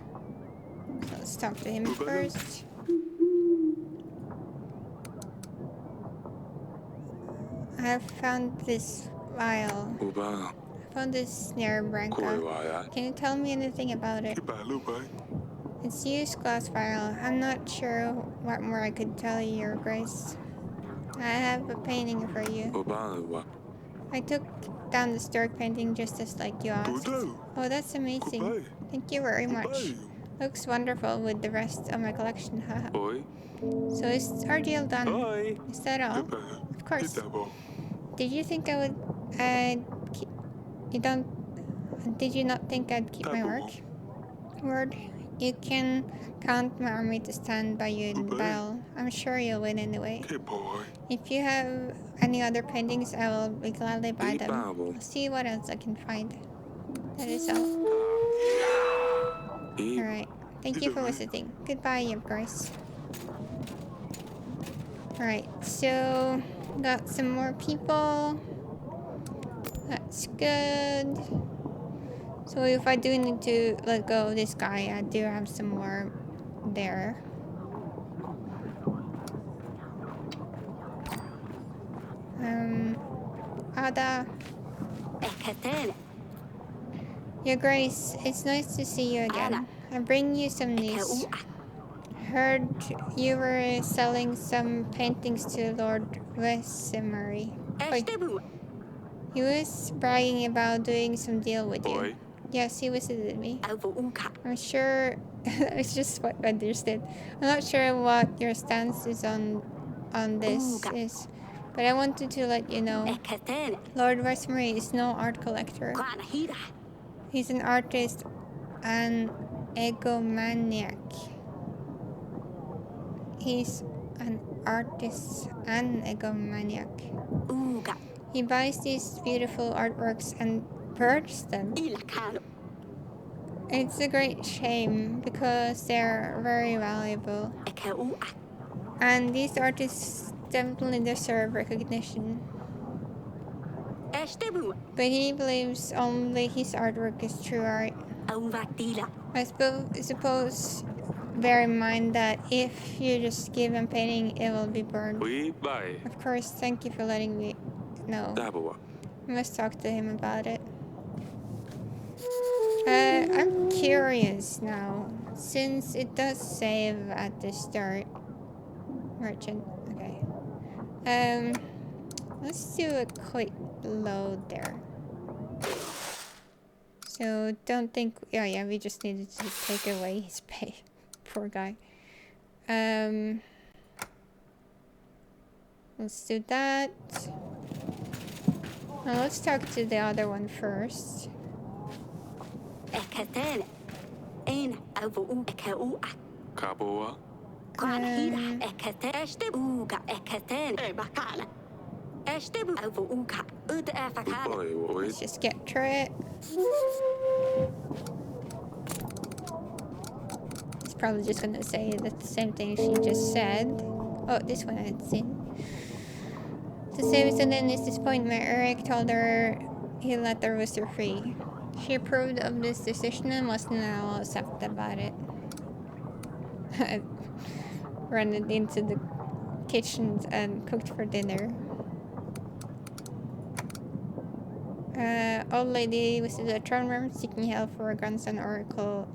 So let's talk to him first. I have found this vial. I found this snare, Branca. Can you tell me anything about it? It's used glass vial. I'm not sure what more I could tell you, Your Grace. I have a painting for you. I took down the stork painting just as like you asked. Oh, that's amazing. Thank you very much. Looks wonderful with the rest of my collection, haha. So is our deal done? Is that all? Of course. Did you think I would, did you not think I'd keep my work? Word, you can count my army to stand by you in battle. I'm sure you'll win anyway. If you have any other paintings, I will gladly buy them. I'll see what else I can find. That is all. Alright, thank you for visiting. Goodbye, Your Grace. Alright, so got some more people. That's good. So if I do need to let go of this guy, I do have some more there. Ada. Your Grace, it's nice to see you again. I bring you some news. Heard you were selling some paintings to Lord Wesemary. He was bragging about doing some deal with you. Yes, he visited me. I'm sure it's just what I understood. I'm not sure what your stance is on this is, but I wanted to let you know. Lord Wesemary is no art collector. He's an artist and egomaniac. He's an artist and egomaniac. He buys these beautiful artworks and purges them. It's a great shame because they're very valuable. And these artists definitely deserve recognition. But he believes only his artwork is true art. I suppose bear in mind that if you just give him painting, it will be burned. Of course, thank you for letting me know. I must talk to him about it. I'm curious now, since it does save at the start. Merchant, okay. Let's do a quick load there. So don't think, yeah, we just needed to take away his pay. Poor guy. Let's do that. Now let's talk to the other one first. Let's just get through it. It's probably just gonna say the same thing she just said. Oh, this one I had seen. To save his endless disappointment, Eric told her he let the rooster free. She approved of this decision and was now upset about it. Ran it into the kitchen and cooked for dinner. Old lady was in the throne room seeking help for her grandson Oracle.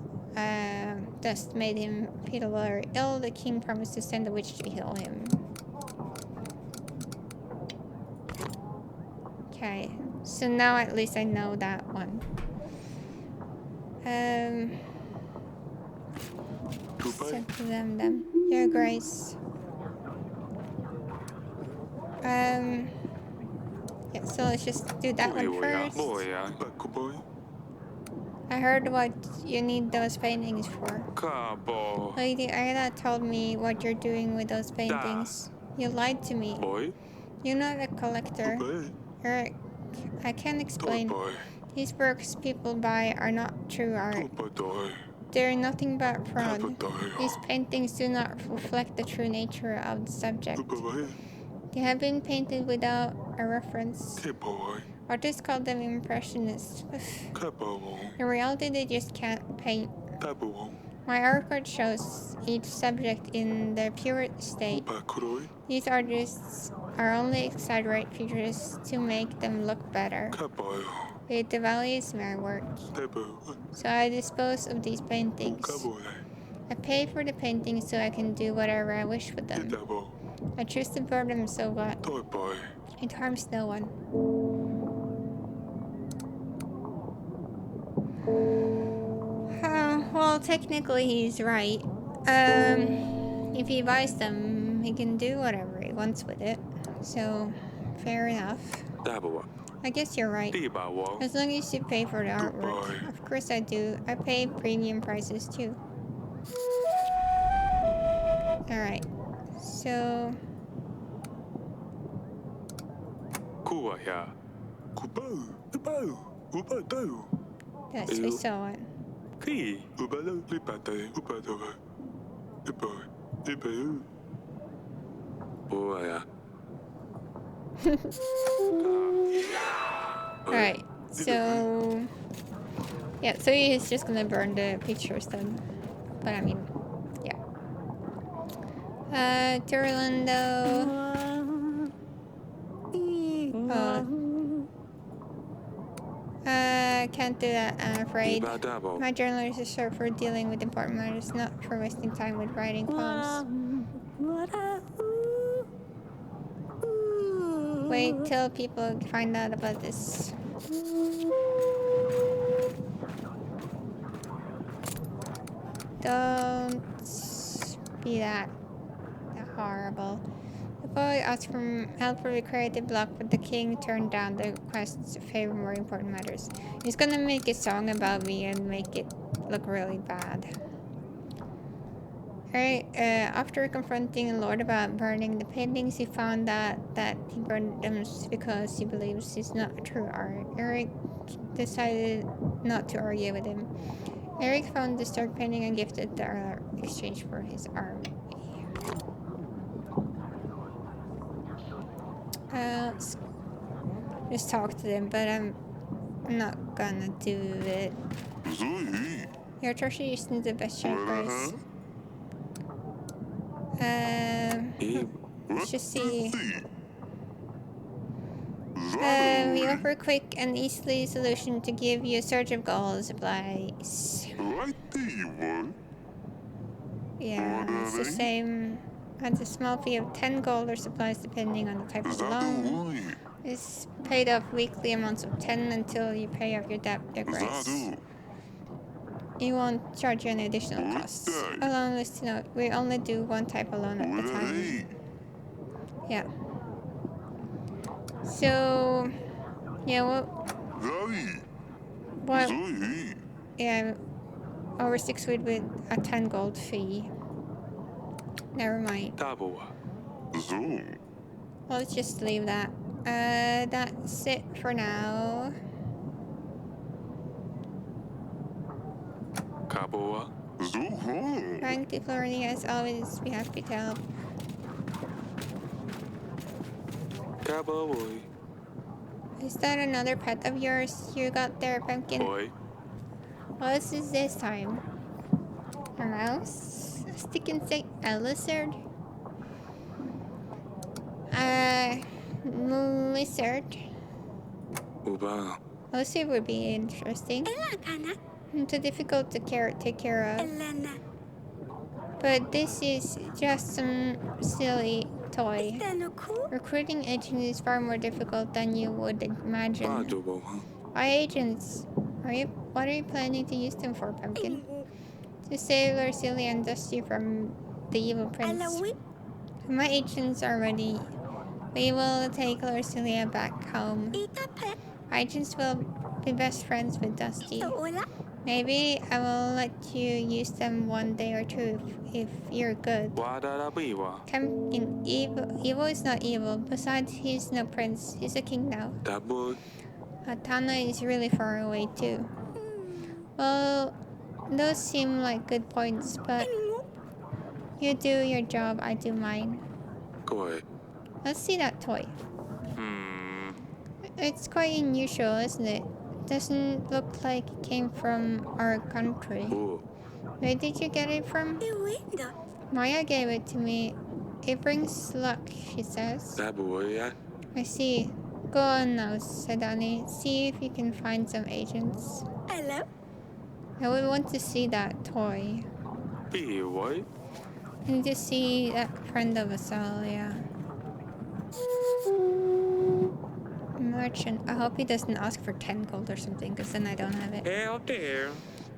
Thus made him feel very ill. The king promised to send a witch to heal him. Okay, so now at least I know that one. Said to them, Your Grace. Yeah, so let's just do that one first. I heard what you need those paintings for. Lady Ayla told me what you're doing with those paintings. You lied to me. You're not a collector. Eric, I can't explain. These works people buy are not true art. They're nothing but fraud. These paintings do not reflect the true nature of the subject. They have been painted without a reference. Artists call them impressionists. In reality, they just can't paint. My artwork shows each subject in their pure state. These artists are only exaggerate features to make them look better. It devalues my work. So I dispose of these paintings. I pay for the paintings so I can do whatever I wish with them. I choose to burn them, so what? It harms no one. Well, technically he's right. If he buys them, he can do whatever he wants with it. So, fair enough. I guess you're right. As long as you pay for the artwork. Of course I do. I pay premium prices too. Alright. So... Yes, we saw it. Alright, so... Yeah, so he's just gonna burn the pictures then. But I mean, yeah. Turlando... Can't do that, I'm afraid. My journal is reserved for dealing with important matters, not for wasting time with writing poems. Wait till people find out about this. Don't be that horrible. The boy asked for help for the creative block, but the king turned down the request to favor more important matters. He's gonna make a song about me and make it look really bad. Alright, after confronting Lord about burning the paintings, he found that he burned them because he believes it's not true art. Eric decided not to argue with him. Eric found the disturbed painting and gifted the art in exchange for his army. Just talk to them, but I'm not gonna do it. Your treasure isn't the best shapers. Let's just see. We offer a quick and easy solution to give you a surge of gold supplies. Yeah, it's the same. At a small fee of 10 gold or supplies depending on the type of loan. It's paid off weekly amounts of 10 until you pay off your debt, your grace. You won't charge you any additional costs. A loan list to note, we only do one type of loan at a time. Yeah. So, yeah, what, yeah, over 6 weeks with a 10 gold fee. Never mind. Well, let's just leave that. That's it for now. Frank DeFlorny, as always, be happy to help. Is that another pet of yours you got there, Pumpkin? What is this time? A mouse? A stick insect? A lizard? Lizard? A lizard would be interesting. Too difficult to take care of. But this is just some silly toy. Recruiting agents is far more difficult than you would imagine. Why agents? What are you planning to use them for, Pumpkin? To save Larcelia and Dusty from the evil prince. My agents are ready. We will take Larcelia back home. Agents will be best friends with Dusty. Maybe I will let you use them one day or two if you're good. Pumpkin, evil is not evil. Besides, he's no prince. He's a king now. Tana is really far away too. Well, those seem like good points, but you do your job, I do mine. Let's see that toy. It's quite unusual, isn't it? Doesn't look like it came from our country. Where did you get it from? Maya gave it to me. It brings luck, she says. I see. Go on now, said Annie. See if you can find some agents. Hello. I would want to see that toy. What? I need to see that friend of Azalea. Merchant. I hope he doesn't ask for 10 gold or something, because then I don't have it. Hell there.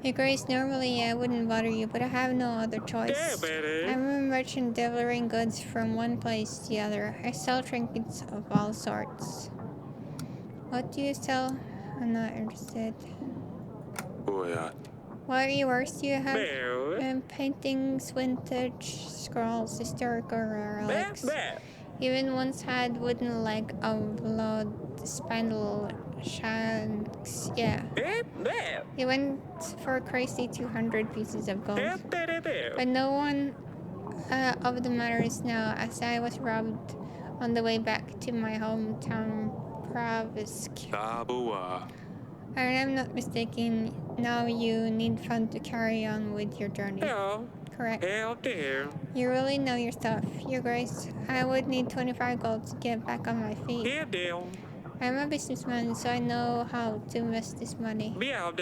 Hey Grace, normally I wouldn't bother you, but I have no other choice. I'm a merchant delivering goods from one place to the other. I sell trinkets of all sorts. What do you sell? I'm not interested. What reworks do you have? Paintings, vintage scrolls, historical relics. Even once had wooden leg of blood spindle shanks. Yeah. He went for a crazy 200 pieces of gold. But no one of the matters now, as I was robbed on the way back to my hometown Pravisk. And I'm not mistaken, now you need fun to carry on with your journey. Correct. You really know your stuff, Your Grace. I would need 25 gold to get back on my feet. I'm a businessman, so I know how to invest this money. I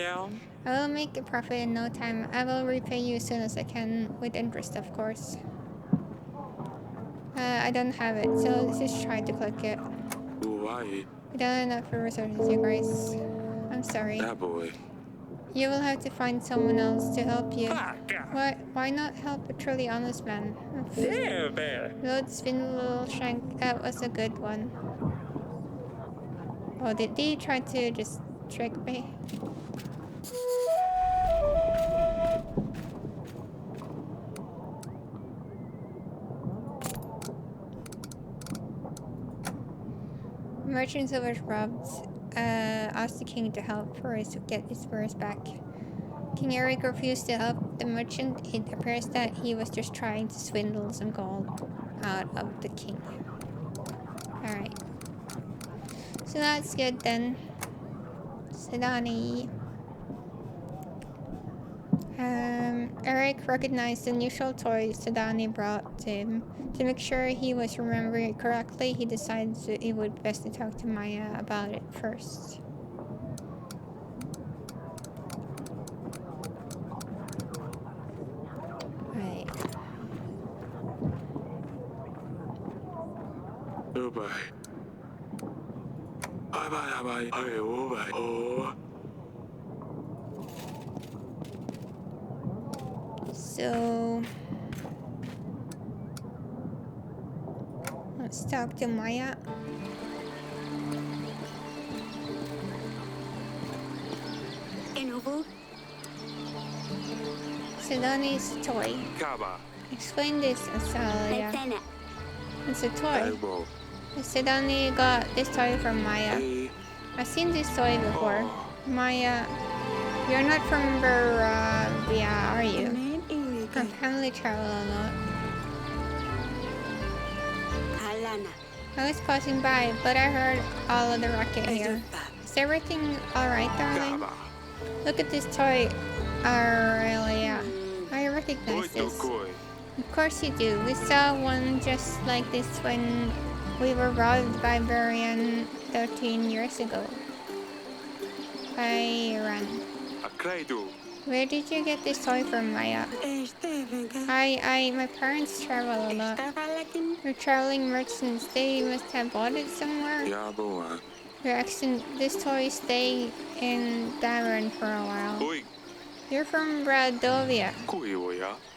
will make a profit in no time. I will repay you as soon as I can, with interest, of course. I don't have it, so let's just try to click it. We don't have enough resources, Your Grace. I'm sorry. You will have to find someone else to help you. Why not help a truly honest man? Lord Spindle Shank, that was a good one. Oh, did he try to just trick me? Merchants was robbed. Asked the king to help for us to get his wares back. King Eric refused to help the merchant. It appears that he was just trying to swindle some gold out of the king. Alright. So that's good then. Sedani. Eric recognized the unusual toy Sedani brought to him. To make sure he was remembering it correctly, he decided it would be best to talk to Maya about it first. Right. So let's talk to Maya. Sedani's toy. Explain this, Azalea. It's a toy. Sedani got this toy from Maya. I've seen this toy before. Maya, you're not from Baravia, are you? Our family travel a lot. I was passing by, but I heard all of the racket here. Is everything alright, darling? Look at this toy, Aurelia. I recognize this. Of course you do. We saw one just like this when we were robbed by Barian 13 years ago. I ran. Where did you get this toy from, Maya? My parents travel a lot. They're traveling merchants. They must have bought it somewhere. Your accent, this toy stayed in Davern for a while. You're from Bradovia.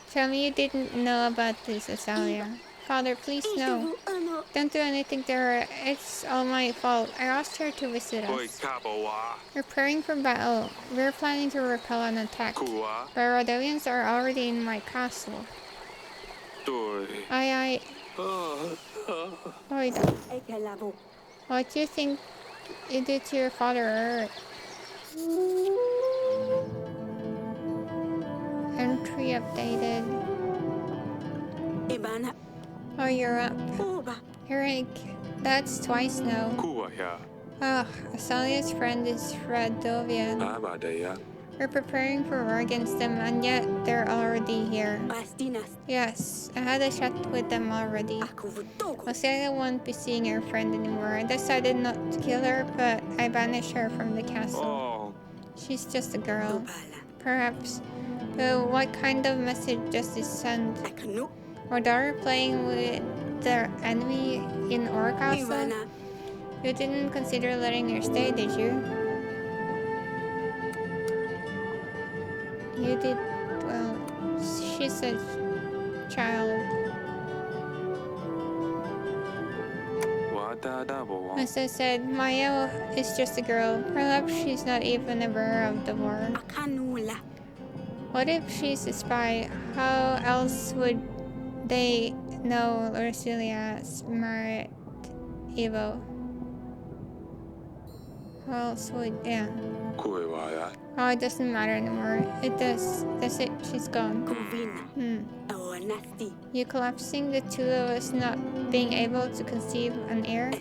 Tell me you didn't know about this, Azalea. Father, please no. Don't do anything to her. It's all my fault. I asked her to visit us. We're preparing for battle. We're planning to repel an attack. Baradovians are already in my castle. What do you think you did to your father? Entry updated. Oh, you're up. Eric, that's twice now. Ugh, Azalea's friend is Radovian. We're preparing for war against them, and yet they're already here. Yes, I had a chat with them already. Ocelia won't be seeing her friend anymore. I decided not to kill her, but I banished her from the castle. Oh. She's just a girl. Perhaps. But what kind of message does this send? Our daughter playing with the enemy in our castle? You didn't consider letting her stay, did you? You did, well, she's a child. As I said, Maya is just a girl. Perhaps she's not even aware of the war. What if she's a spy? How else would they know Ursilia married Evo? How else would, yeah. Oh, it doesn't matter anymore. It does. That's it. She's gone. You collapsing the two of us not being able to conceive an heir?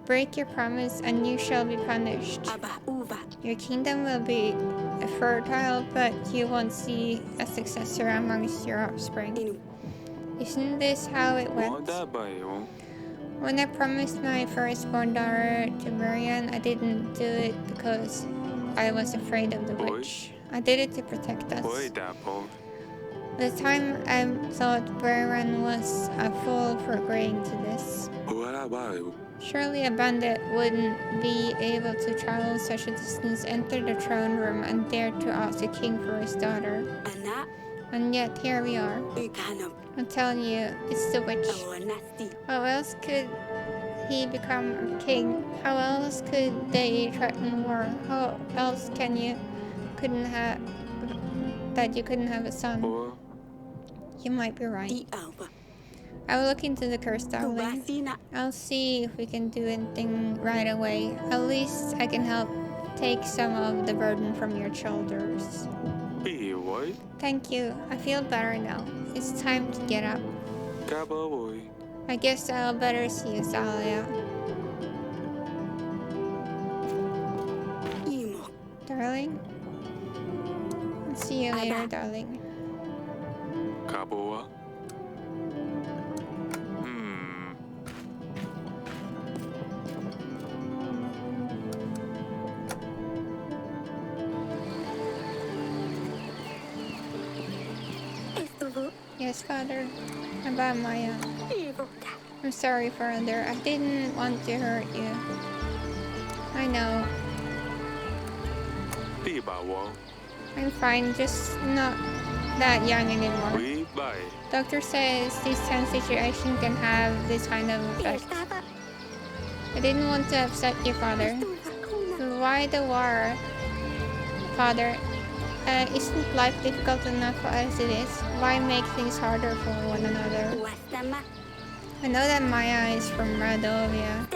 Break your promise and you shall be punished. Your kingdom will be fertile, but you won't see a successor amongst your offspring. Isn't this how it went? When I promised my firstborn daughter to Marian, I didn't do it because I was afraid of the witch. I did it to protect us. At the time, I thought Marian was a fool for agreeing to this. Surely a bandit wouldn't be able to travel such a distance, enter the throne room, and dare to ask the king for his daughter. And yet here we are. I'm telling you, it's the witch. How else could he become a king? How else could they threaten war? How else can you couldn't have a son? You might be right. I will look into the curse, darling. I'll see if we can do anything right away. At least I can help take some of the burden from your shoulders. Thank you. I feel better now. It's time to get up. I guess I'll better see you, Salia. Darling? I'll see you later, darling. Yes, Father. About Maya. I'm sorry, Father. I didn't want to hurt you. I know. I'm fine, just not that young anymore. Doctor says this tense situation can have this kind of effect. I didn't want to upset you, Father. But why the war, Father? Isn't life difficult enough as it is? Why make things harder for one another? I know that Maya is from Radovia.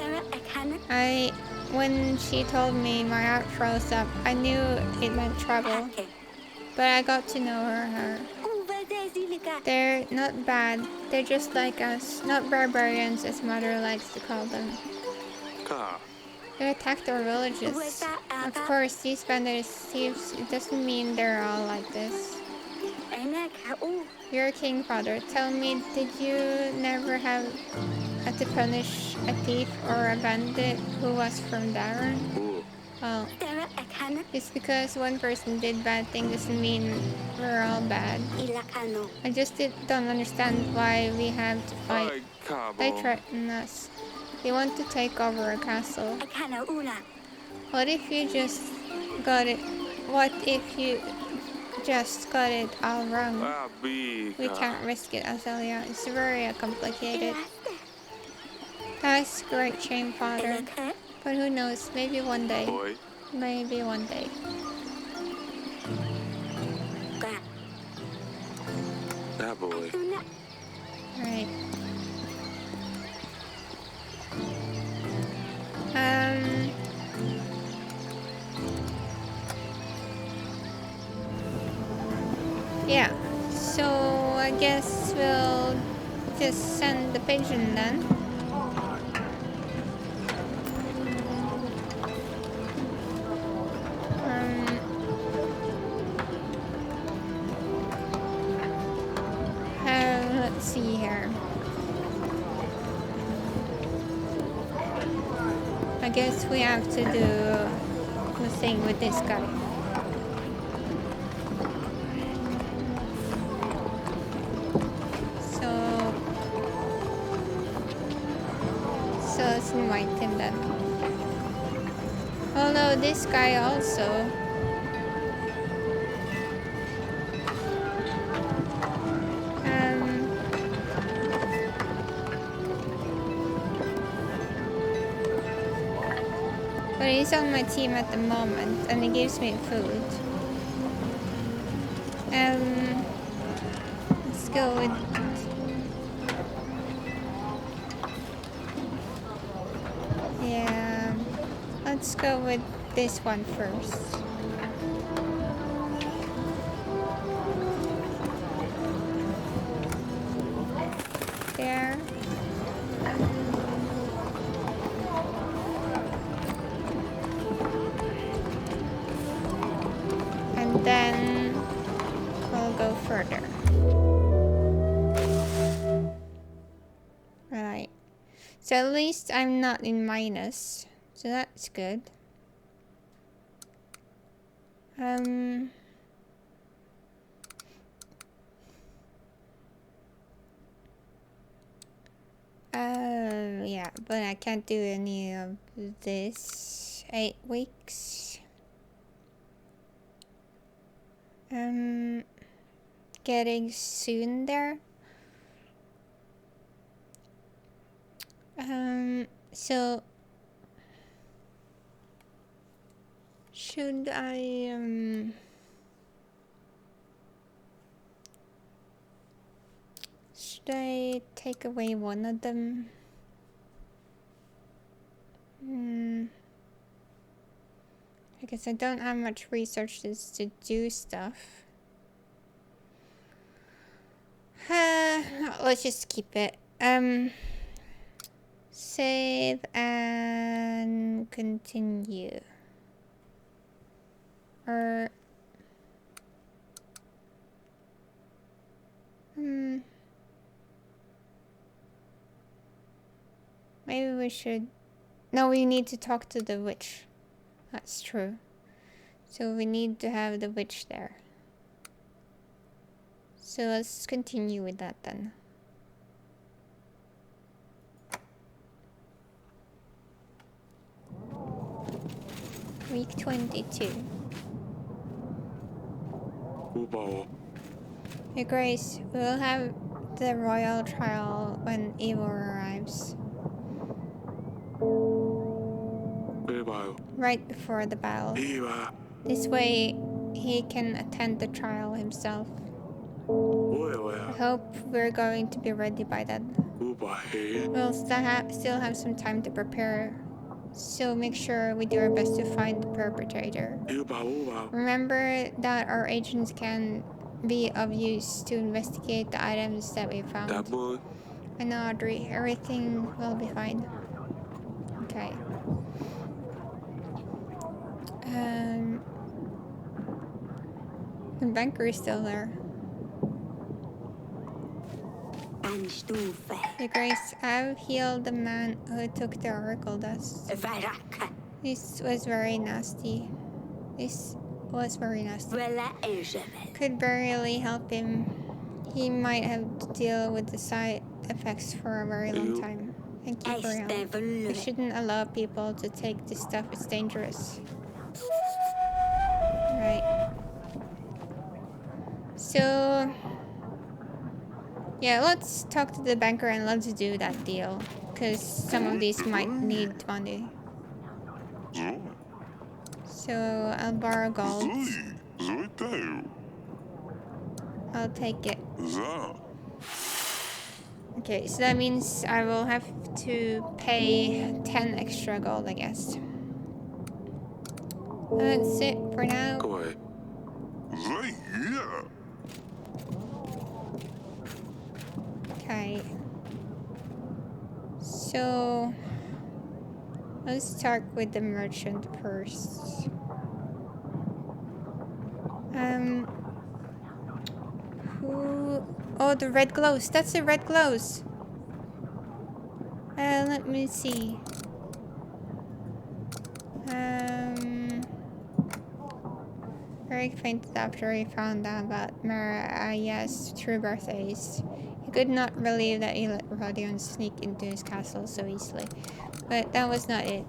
When she told me my heart froze up, I knew it meant trouble. But I got to know her. They're not bad. They're just like us. Not barbarians, as Mother likes to call them. They attacked our villages. Of course, these bandits thieves, it doesn't mean they're all like this. You're a king, Father. Tell me, did you never have to punish a thief or a bandit who was from Darren? Well, it's because one person did bad thing doesn't mean we're all bad. I just don't understand why we have to fight. They threaten us. They want to take over a castle. What if you just got it? What if you just got it all wrong? We can't risk it, Azalea. It's very complicated. That's a great shame, Father. But who knows? Maybe one day. Maybe one day. Right. Yeah, so I guess we'll just send the pigeon then. Let's see here. I guess we have to do the thing with this guy. So let's invite him then. Oh no, this guy also. But he's on my team at the moment, and he gives me food. Let's go with... Yeah, let's go with this one first. There. And then we'll go further. Right. So at least I'm not in minus. So that's good. Yeah, but I can't do any of this. 8 weeks. Getting soon there. So should I take away one of them? Because I don't have much resources to do stuff. Let's just keep it. Save and continue. Or maybe we should... No, we need to talk to the witch. That's true. So we need to have the witch there. So let's continue with that then. Week 22. Your Grace, we'll have the royal trial when Evil arrives. Right before the battle. This way, he can attend the trial himself. I hope we're going to be ready by then. We'll still have some time to prepare, so make sure we do our best to find the perpetrator. Remember that our agents can be of use to investigate the items that we found. I know, Audrey. Everything will be fine. Okay. The banker is still there. Your Grace, I've healed the man who took the oracle dust. This was very nasty. Could barely help him. He might have to deal with the side effects for a very long time. Thank you for your help. We shouldn't allow people to take this stuff. It's dangerous. Right. So... yeah, let's talk to the banker and let's do that deal. Because some of these might need money. So, I'll borrow gold. I'll take it. Okay, so that means I will have to pay 10 extra gold, I guess. That's it for now. Okay. So, let's start with the merchant first. Oh, the red glows. That's the red glows. Let me see. Eric fainted after he found out about Mariah's true birthdays. He could not believe that he let Rodion sneak into his castle so easily. But that was not it.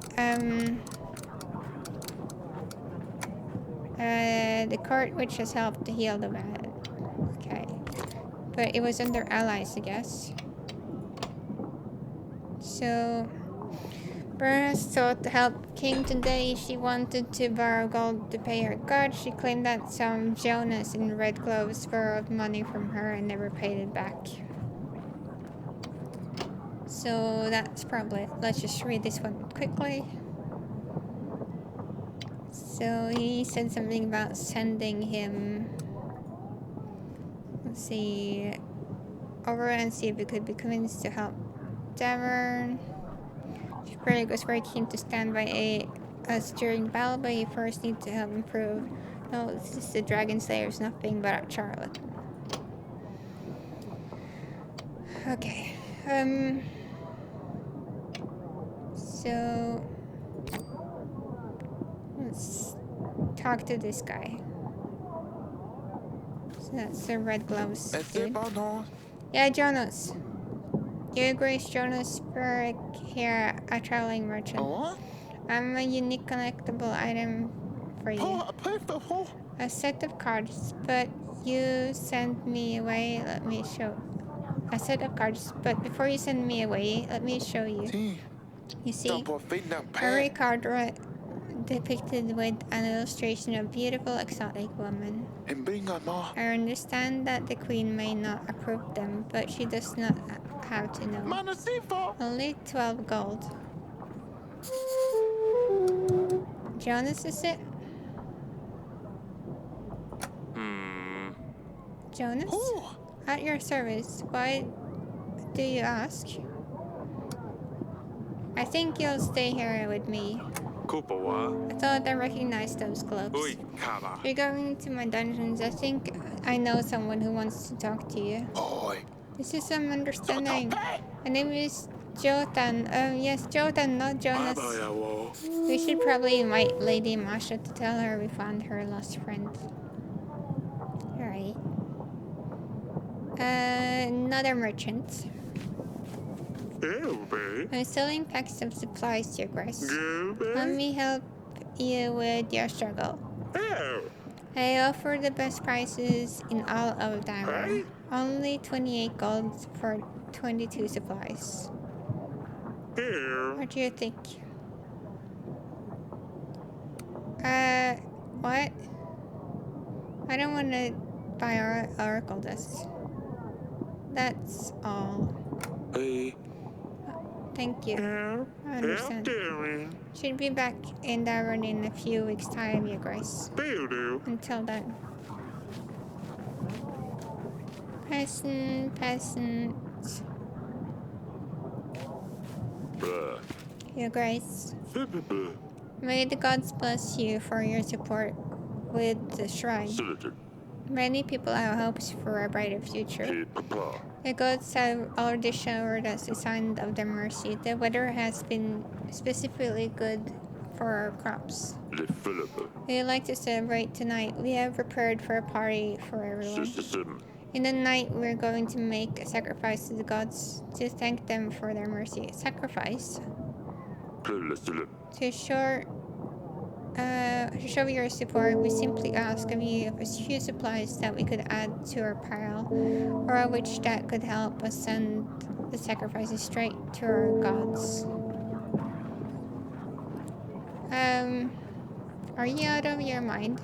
The court which has helped to heal the man. Okay. But it was under allies, I guess. So Bernice sought to help King today. She wanted to borrow gold to pay her guard. She claimed that some Jonas in red gloves borrowed money from her and never paid it back. So that's probably it. Let's just read this one quickly. So he said something about sending him, let's see, over and see if he could be convinced to help Davern. Sperling was very keen to stand by us during battle, but he first needs to help improve. No, this is the Dragon Slayer's nothing but a charlatan. Okay. So let's talk to this guy. So that's the red gloves dude. Yeah, Jonas. You Grace Jonas Berg here, a traveling merchant. I'm a unique collectible item for you. A set of cards, but you send me away, let me show. A set of cards, but before you send me away, let me show you. You see, every card depicted with an illustration of a beautiful exotic woman. I understand that the queen may not approve them, but she does not have to know. Only 12 gold. Jonas, is it? Jonas? At your service. Why do you ask? I think you'll stay here with me. I thought I recognized those gloves. You're going to my dungeons. I think I know someone who wants to talk to you. This is some understanding. My name is Jotan. Yes, Jotan, not Jonas. We should probably invite Lady Masha to tell her we found her lost friend. Alright. Another merchant. I'm selling packs of supplies, Your Grace. Let me help you with your struggle. I offer the best prices in all of Diamond. Only 28 gold for 22 supplies. What do you think? What? I don't want to buy our Oracle dust. That's all. Thank you. I understand. Should be back in Davern in a few weeks' time, Your Grace. Until then. Peasant. Your Grace. May the gods bless you for your support with the shrine. Many people have hopes for a brighter future. The gods have already showered us a sign of their mercy. The weather has been specifically good for our crops. We'd like to celebrate tonight. We have prepared for a party for everyone. In the night, we're going to make a sacrifice to the gods to thank them for their mercy. Sacrifice? To show your support, we simply ask of you a few supplies that we could add to our pile, or which that could help us send the sacrifices straight to our gods. Are you out of your mind?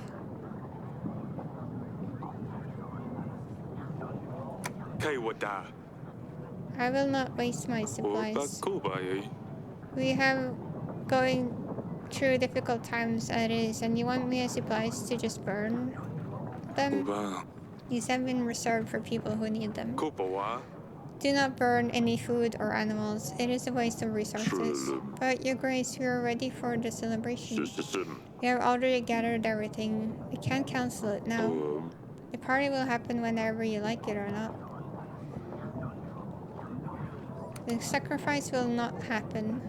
I will not waste my supplies. We have going through difficult times as it is, and you want me supplies to just burn them? These have been reserved for people who need them. Do not burn any food or animals. It is a waste of resources. But, Your Grace, we are ready for the celebration. We have already gathered everything. We can't cancel it now. The party will happen whenever you like it or not. The sacrifice will not happen.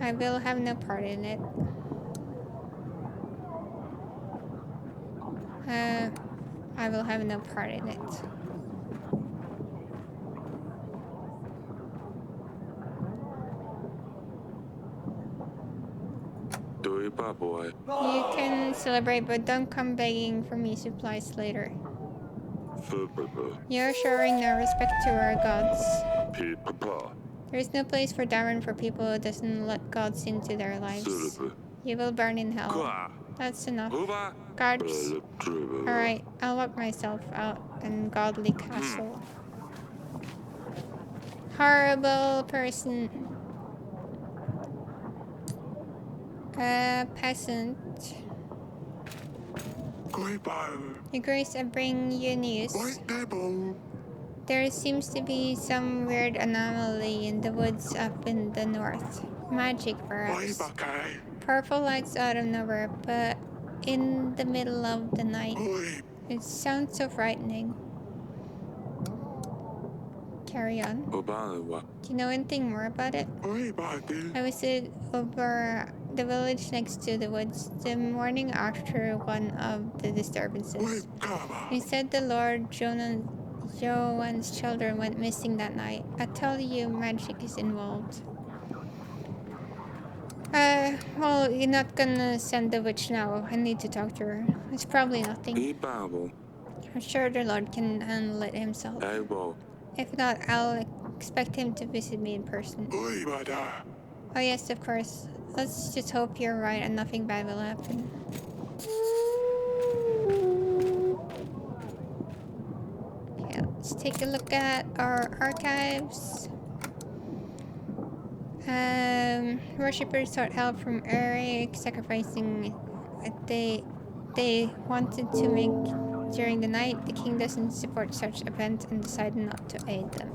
I will have no part in it. I will have no part in it. You can celebrate, but don't come begging for me supplies later. You're showing no respect to our gods. There is no place for Darren for people who doesn't let gods into their lives. You will burn in hell. That's enough. Guards. Alright, I'll lock myself out in godly castle. Horrible person. Peasant. Your Grace, I bring you news. There seems to be some weird anomaly in the woods up in the north. Magic, perhaps. Powerful lights out of nowhere, but in the middle of the night. It sounds so frightening. Carry on. Do you know anything more about it? I visited over the village next to the woods the morning after one of the disturbances. He said the Lord Joan's children went missing that night. I tell you, magic is involved. Well, you're not gonna send the witch now. I need to talk to her. It's probably nothing. I'm sure the Lord can handle it himself. If not, I'll expect him to visit me in person. Oh yes, of course. Let's just hope you're right and nothing bad will happen. Okay, let's take a look at our archives. Worshippers sought help from Eric, sacrificing they wanted to make during the night. The king doesn't support such events and decided not to aid them.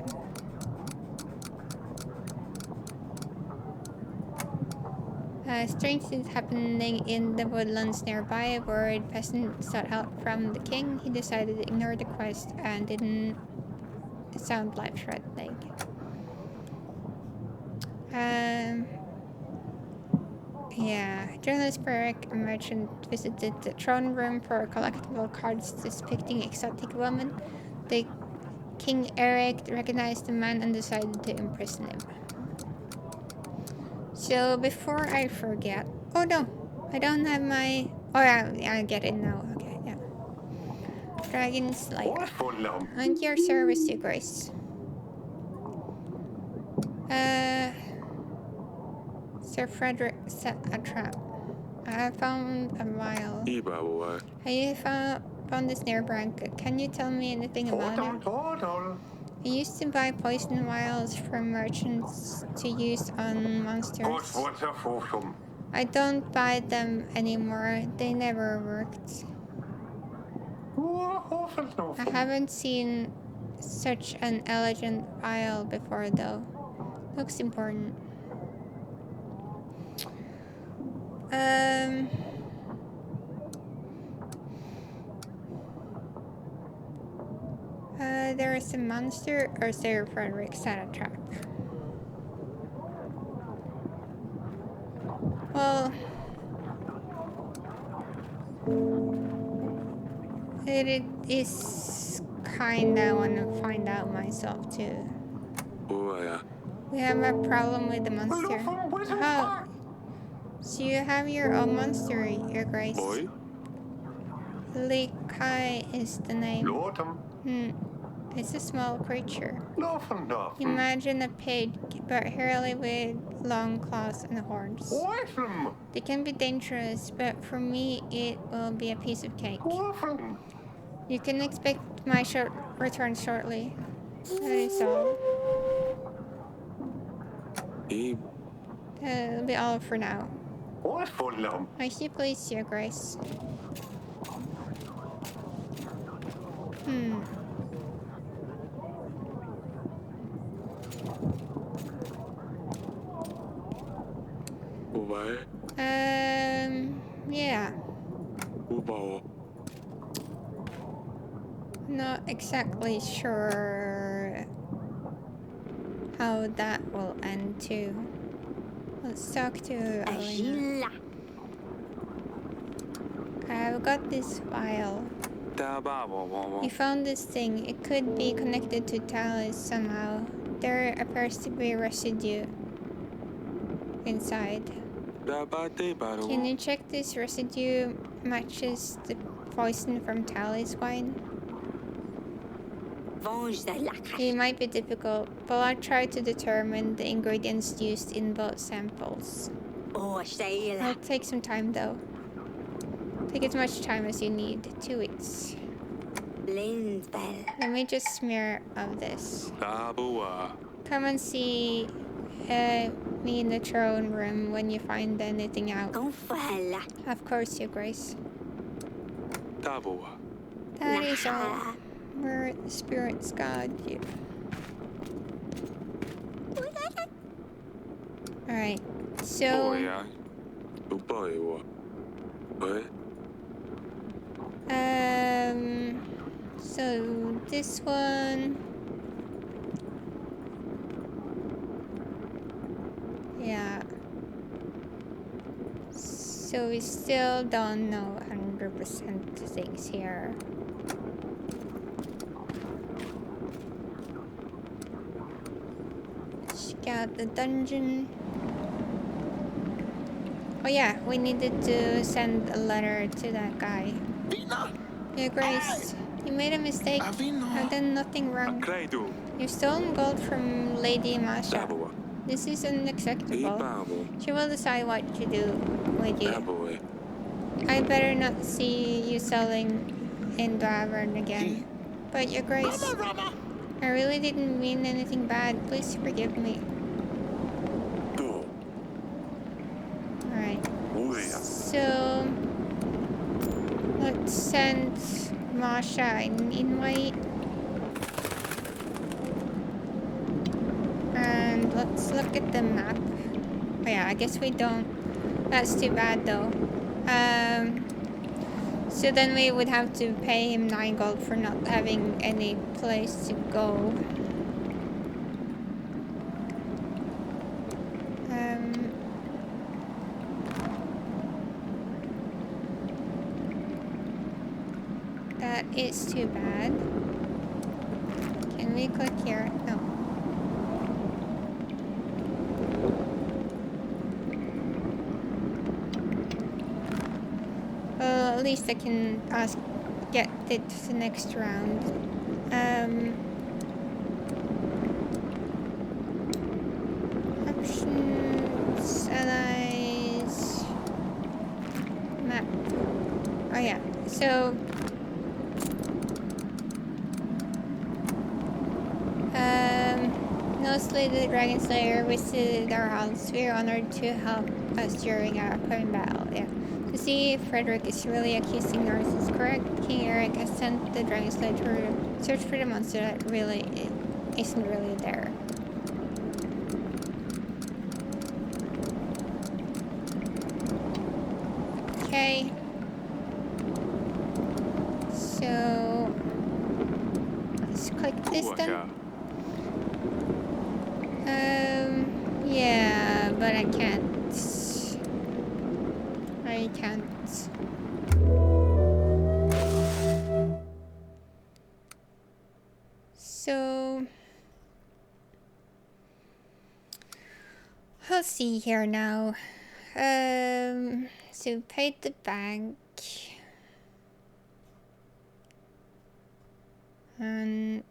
Strange things happening in the woodlands nearby. A worried peasant sought help from the king. He decided to ignore the quest and didn't sound life-threatening. Yeah, journalist Perek, a merchant, visited the throne room for collectible cards depicting exotic women. The King Eric recognized the man and decided to imprison him. So before I forget, oh no, I don't have my. Oh yeah, I get it now. Okay, yeah. Dragon Slayer. And your service, Your Grace. Sir Frederick set a trap. I found a vial. I found this near blanket. Can you tell me anything about it? I used to buy poison vials from merchants to use on monsters. I don't buy them anymore. They never worked. I haven't seen such an elegant vial before though. Looks important. There is a monster, or Sir Frederick set a trap. Well, it is kinda wanna find out myself too. We have a problem with the monster. Oh, so you have your own monster, Your Grace. Likai is the name. It's a small creature. Imagine a pig, but hairy with long claws and horns. They can be dangerous, but for me, it will be a piece of cake. You can expect my return shortly. That is all. That'll be all for now. I see, please, Your Grace. Yeah. Not exactly sure how that will end too. Let's talk to Alina. I've got this file. We found this thing. It could be connected to Talis somehow. There appears to be residue inside. Can you check this residue matches the poison from Talis wine? It might be difficult, but I'll try to determine the ingredients used in both samples. It'll take some time though. Take as much time as you need. 2 weeks. Let me just smear of this. Come and see me in the throne room when you find anything out. Of course, Your Grace. That is all. Where the spirits guide you. Alright, so... So this one... Yeah. So we still don't know 100% things here. Check out the dungeon. Oh yeah, we needed to send a letter to that guy. Your Grace, you made a mistake. I've done nothing wrong. You've stolen gold from Lady Masha. This is unacceptable. She will decide what to do with you. I'd better not see you selling in Davern again. But Your Grace, I really didn't mean anything bad. Please forgive me. Alright. So... let's send Masha an invite. And let's look at the map. Oh yeah, I guess we don't. That's too bad though. So then we would have to pay him 9 gold for not having any place to go. That is too bad. Can we click here? No. Well, at least I can get it to the next round. Options, allies, map. Oh yeah, so Mostly the Dragon Slayer visited our house. We are honored to help us during our upcoming battle. Yeah. To see if Frederick is really accusing Narcissus correct, King Eric has sent the Dragon Slayer to search for the monster that really isn't really there. Okay. So let's click this then. Yeah, but I can't. I can't. So let's see here now. So paid the bank. And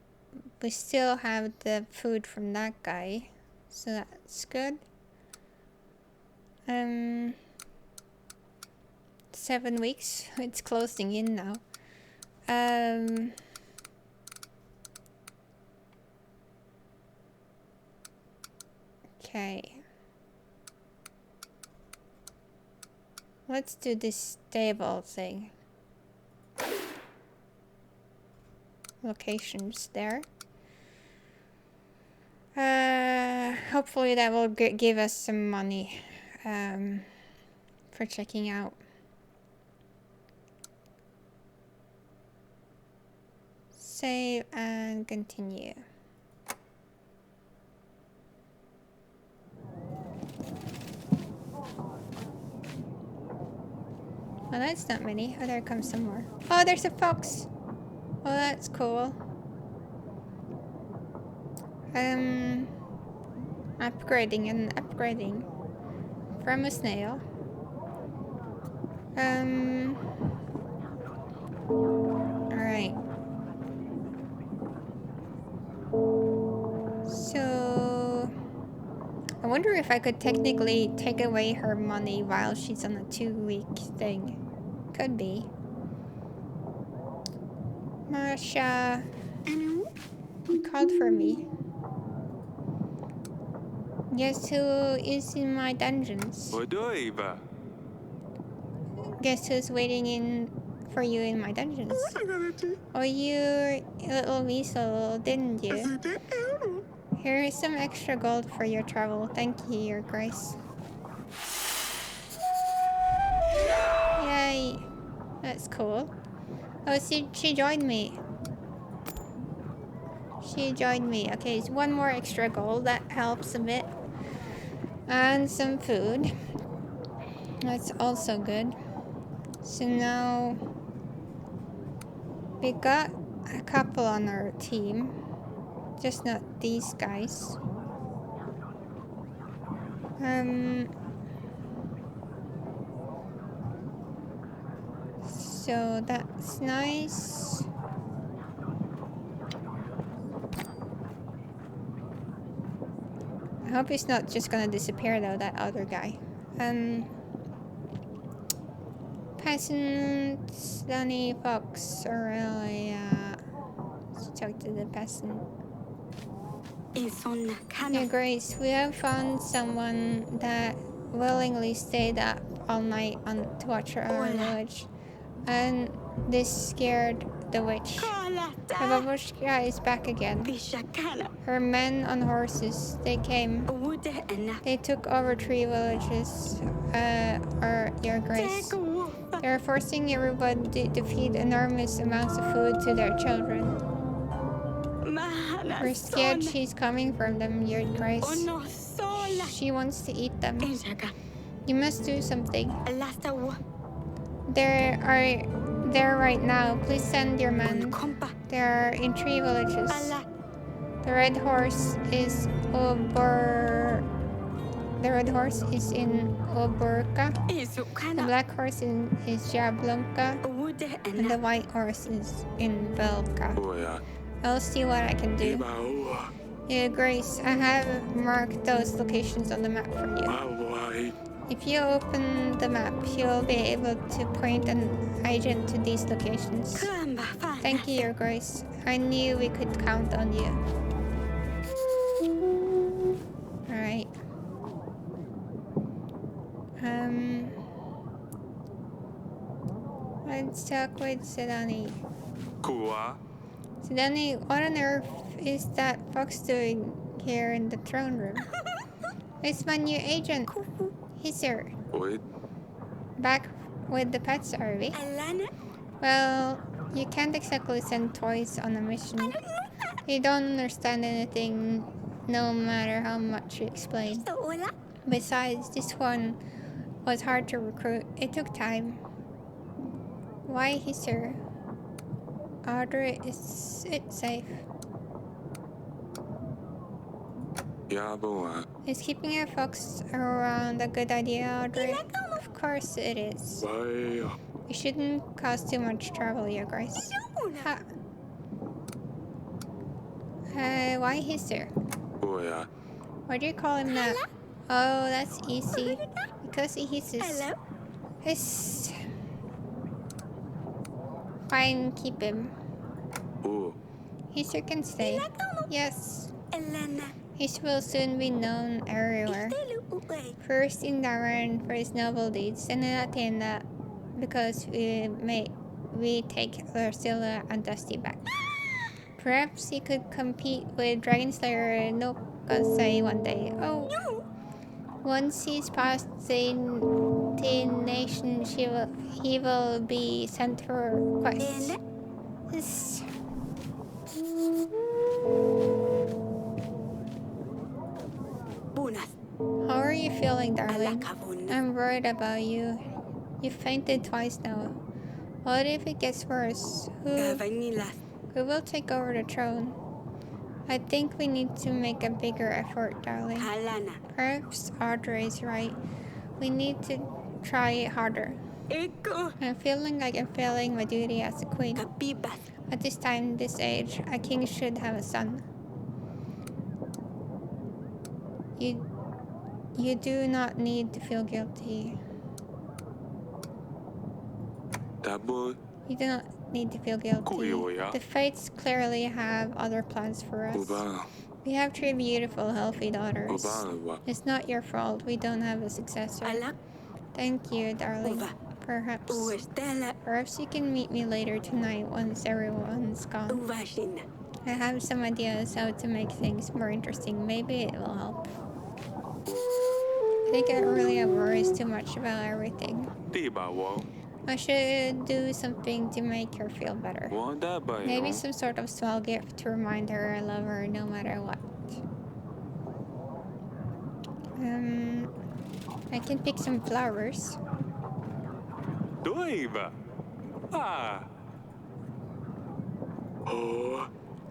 we still have the food from that guy. So that's good. 7 weeks. It's closing in now. Okay. Let's do this stable thing. Locations there. Hopefully that will give us some money for checking out. Save and continue. Oh, that's not many. Oh, there comes some more. Oh, there's a fox. Oh, that's cool. Upgrading and upgrading. From a snail. Alright. So... I wonder if I could technically take away her money while she's on a 2-week thing. Could be. Masha... You called for me. Guess who is in my dungeons? Guess who's waiting for you in my dungeons? Oh, you little weasel, didn't you? Here is some extra gold for your travel. Thank you, Your Grace. Yay! That's cool. Oh, she joined me. She joined me. Okay, it's one more extra gold. That helps a bit. And some food. That's also good. So now we got a couple on our team. Just not these guys. So that's nice. I hope he's not just gonna disappear though, that other guy. Peasants, Danny, Fox, Aurelia. Let's talk to the peasant. Your Grace, we have found someone that willingly stayed up all night to watch our village. And this scared the witch. The babushka is back again. Her men on horses, they came. They took over 3 villages, Your Grace. They're forcing everybody to feed enormous amounts of food to their children. We're scared she's coming from them, Your Grace. She wants to eat them. You must do something. They're there right now. Please send your men. They're in 3 villages. The red horse is in Oburka. The black horse is Jablonka. And the white horse is in Velka. I'll see what I can do. Your Grace, I have marked those locations on the map for you. If you open the map, you'll be able to point an agent to these locations. Thank you, Your Grace. I knew we could count on you. Alright. Let's talk with Sedani. Sedani, what on earth is that fox doing here in the throne room? It's my new agent. He's here. Back with the pets, are we? Well, you can't exactly send toys on a mission. They don't understand anything, no matter how much you explain. Besides, this one was hard to recruit. It took time. Why he's here? Audrey, is it safe? Is keeping a fox around a good idea, Audrey? Of course it is. We shouldn't cause too much trouble, Your Grace. Why he's there? Why do you call him that? Oh, that's easy. Because he hisses. Hiss. Fine, keep him. Hisser can stay. Yes. His will soon be known everywhere. First in Darren for his noble deeds, and in Athena because we take Ursula and Dusty back. Perhaps he could compete with Dragon Slayer Nokasei one day. Oh. Once he's past the nation, he will be sent for quests. How are you feeling, darling? I'm worried about you. You fainted twice now. What if it gets worse? Who will take over the throne? I think we need to make a bigger effort, darling. Perhaps Audrey is right. We need to try it harder. I'm feeling like I'm failing my duty as a queen. At this time, this age, a king should have a son. You do not need to feel guilty. You do not need to feel guilty. The fates clearly have other plans for us. We have 3 beautiful, healthy daughters. It's not your fault we don't have a successor. Thank you, darling. Perhaps you can meet me later tonight once everyone's gone. I have some ideas how to make things more interesting. Maybe it will help. I think I really have worries too much about everything. I should do something to make her feel better. Maybe some sort of small gift to remind her I love her no matter what. I can pick some flowers.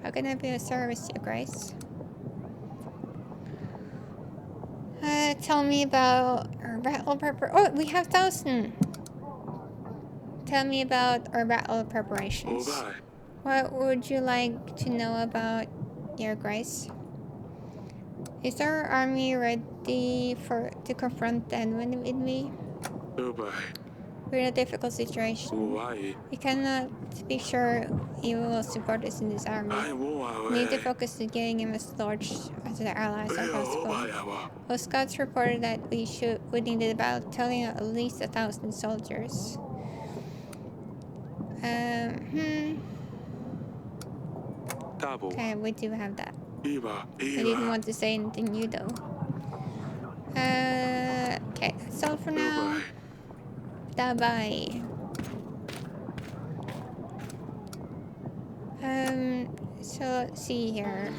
How can I be of service to you, Grace? Tell me about our battle Oh, we have 1,000! Tell me about our battle preparations. What would you like to know about your Grace? Is our army ready to confront the enemy with me? We're in a difficult situation. We cannot be sure he will support us in this army. We need to focus on getting him as large as our allies as possible. Well, scouts reported that we need a battalion of at least 1,000 soldiers. Okay, we do have that. I didn't want to say anything new though. Okay, that's all for now. Bye-bye. So let's see here.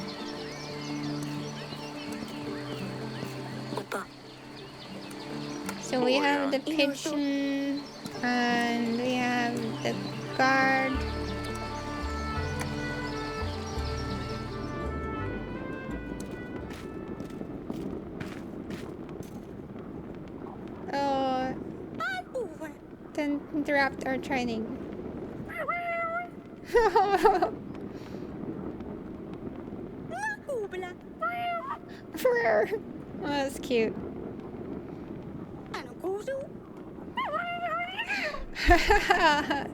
So we have the pigeon, and we have the guard. Oh, don't interrupt our training. Oh, that's cute.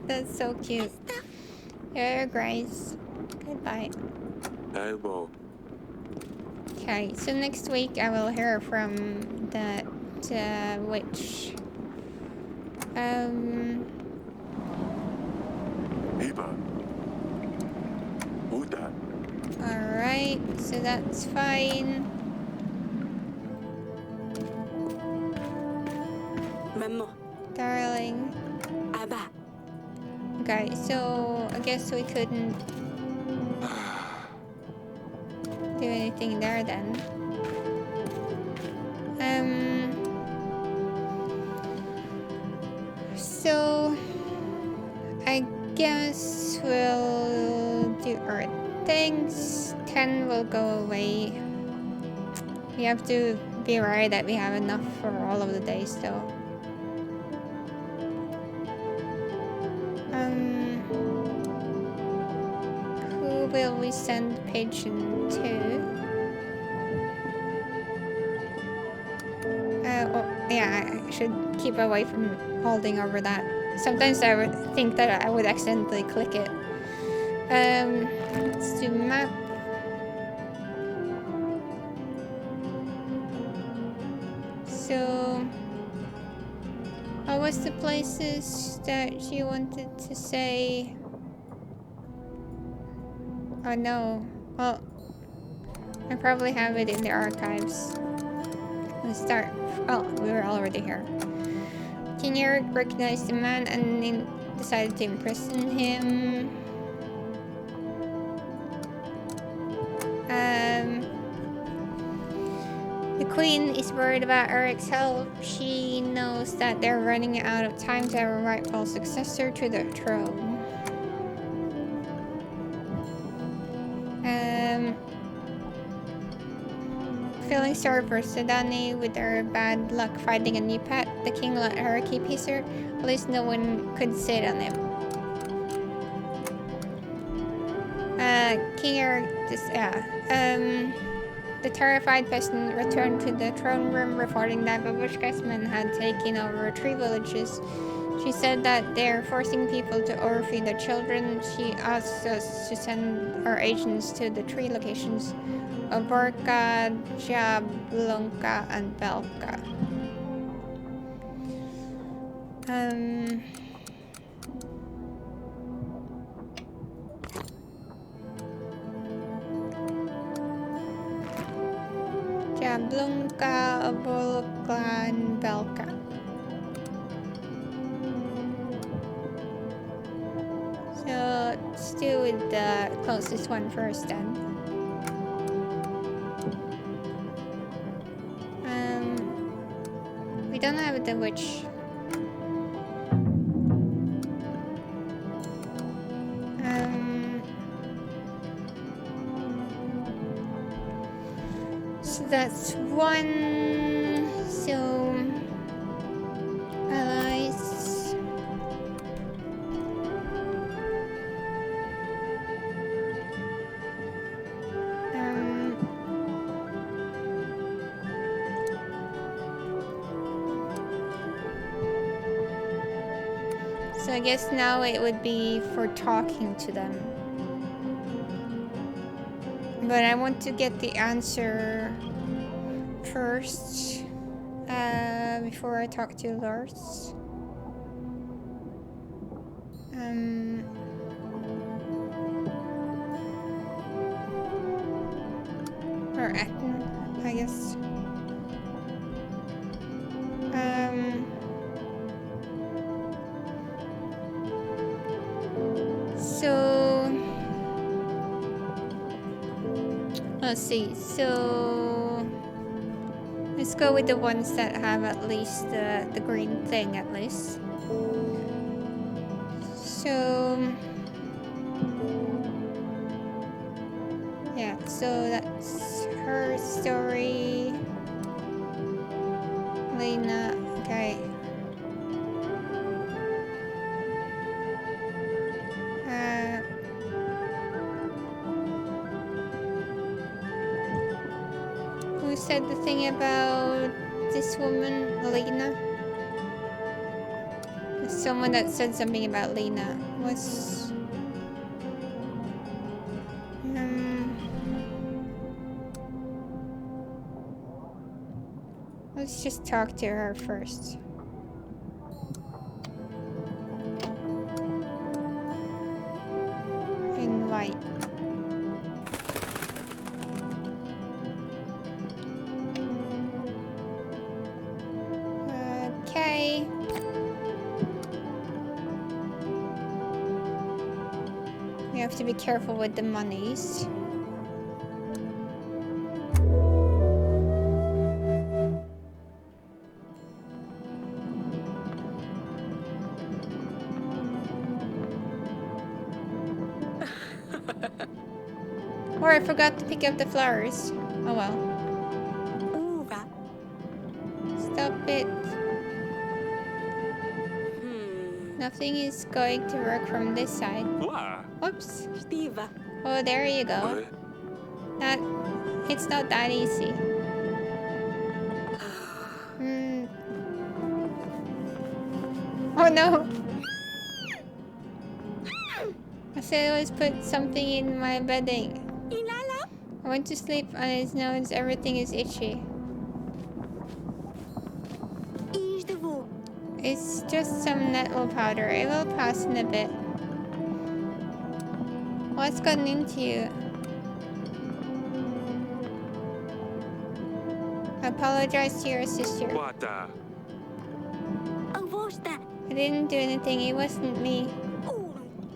That's so cute. Here, Grace. Goodbye. Okay, so next week I will hear from that witch. Alright, so that's fine. Darling. Okay, so I guess we couldn't do anything there then. So I guess we'll do our things. 10 will go away. We have to be aware that we have enough for all of the days though. Who will we send pigeon to? Yeah, I should keep away from holding over that. Sometimes I would think that I would accidentally click it. Let's do map. So, what was the places that she wanted to say? Oh no. Well, I probably have it in the archives. Let's start. Oh, we were already here. King Eric recognized the man and decided to imprison him. The queen is worried about Eric's health. She knows that they're running out of time to have a rightful successor to the throne. Feeling sorry for Sedani with her bad luck finding a new pet, the king let her keep his her. At least no one could sit on him. King Eric the terrified peasant returned to the throne room reporting that Babushka's men had taken over 3 villages. She said that they're forcing people to overfeed their children. She asked us to send our agents to the 3 locations: Oborka, Jablonka, and Belka. Jablonka, Oborka, and Belka. So let's do with the closest one first then. We don't have the witch. So that's 1. So allies. So I guess now it would be for talking to them. But I want to get the answer first before I talk to Lars. Or Etten, I guess. So let's see. So let's go with the ones that have at least the green thing at least. So yeah, so that's her story. Lena, okay. Who said the thing about this woman, Lena? Someone that said something about Lena was... let's just talk to her first. Invite. Okay. We have to be careful with the monies. Or I forgot to pick up the flowers. Oh well. Stop it. Nothing is going to work from this side. Whoops. Oh, there you go. It's not that easy. Oh no. I said I always put something in my bedding. I went to sleep on his nose. Everything is itchy. It's just some nettle powder. It will pass in a bit. What's gotten into you? I apologize to your sister. I didn't do anything. It wasn't me.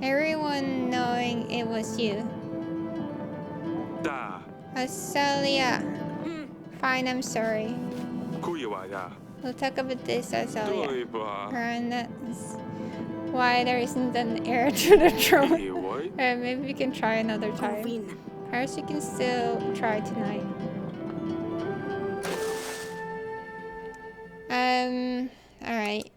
Everyone knowing it was you. Azalea. fine, I'm sorry. We'll talk about this as well. And that's why there isn't an heir to the throne. Maybe we can try another time. Perhaps we can still try tonight. Alright.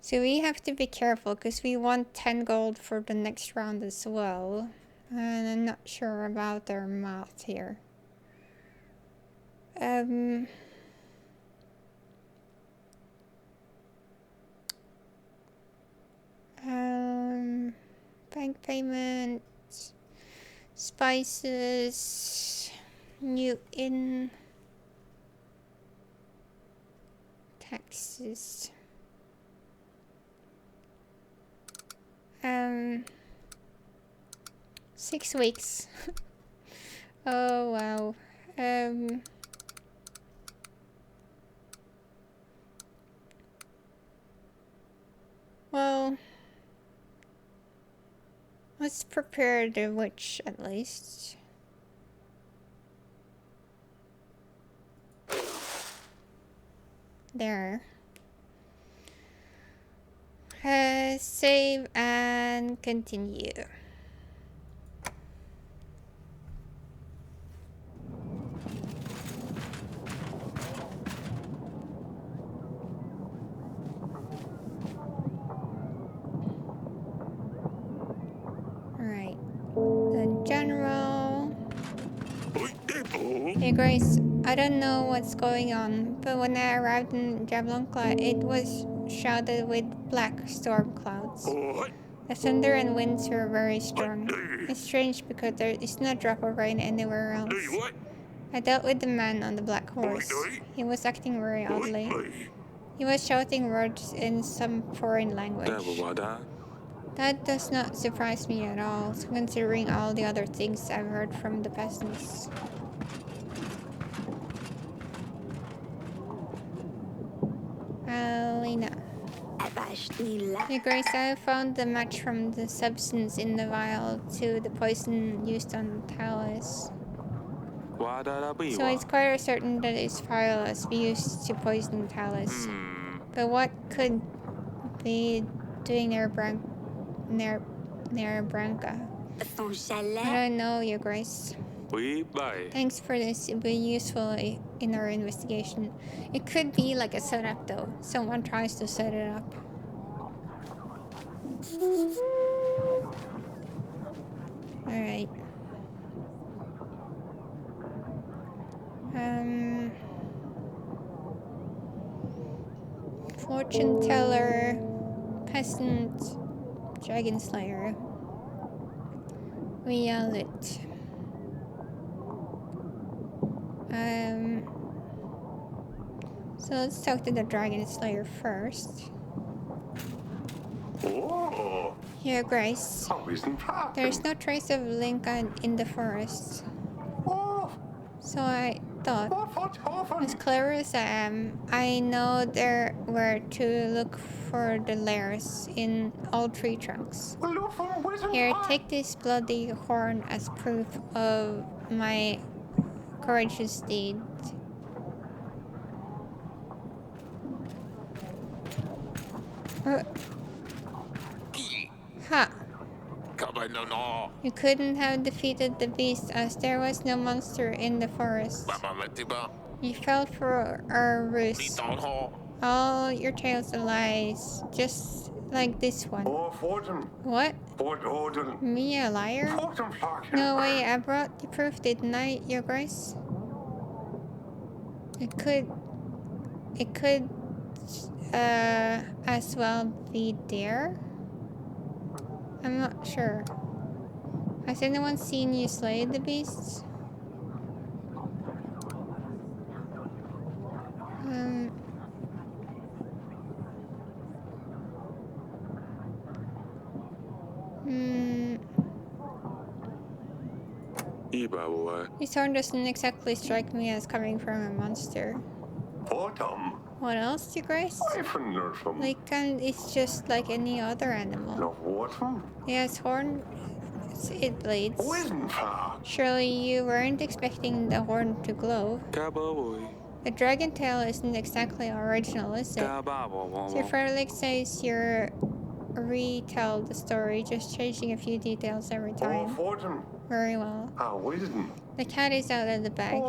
So we have to be careful because we want 10 gold for the next round as well. And I'm not sure about their math here. Bank payment, spices, new in, taxes. 6 weeks. Oh wow. Well, let's prepare the witch at least. There. Save and continue. Alright. The general. Hey Grace, I don't know what's going on, but when I arrived in Jablonka, it was shrouded with black storm clouds. The thunder and winds were very strong. It's strange because there is no drop of rain anywhere else. I dealt with the man on the black horse. He was acting very oddly. He was shouting words in some foreign language. That does not surprise me at all, considering all the other things I've heard from the peasants. Alina. Hey Grace, I found the match from the substance in the vial to the poison used on Talus. So it's quite certain that its vial has been used to poison Talus. But what could be doing near Branca? I don't know, Your Grace. Thanks for this. It'll be useful in our investigation. It could be like a setup though. Someone tries to set it up. Alright. Fortune teller, peasant, dragon slayer. We are lit. So let's talk to the dragon slayer first. Here, Grace. There's no trace of Lincoln in the forest. So I thought, as clever as I am, I know where to look for the lairs in all tree trunks. Here, take this bloody horn as proof of my courageous deed. Ha! You couldn't have defeated the beast as there was no monster in the forest. You fell for our ruse. All your tales are lies, just like this one. What? Me, a liar? No way, I brought the proof, didn't I, Your Grace? It could as well be there? I'm not sure. Has anyone seen you slay the beasts? This horn doesn't exactly strike me as coming from a monster. What else, you Grace? Lycan is just like any other animal. It has horns, it bleeds. Surely you weren't expecting the horn to glow. The dragon tail isn't exactly original, is it? Sir Frederick says you're retell the story, just changing a few details every time. Very well. The cat is out of the bag.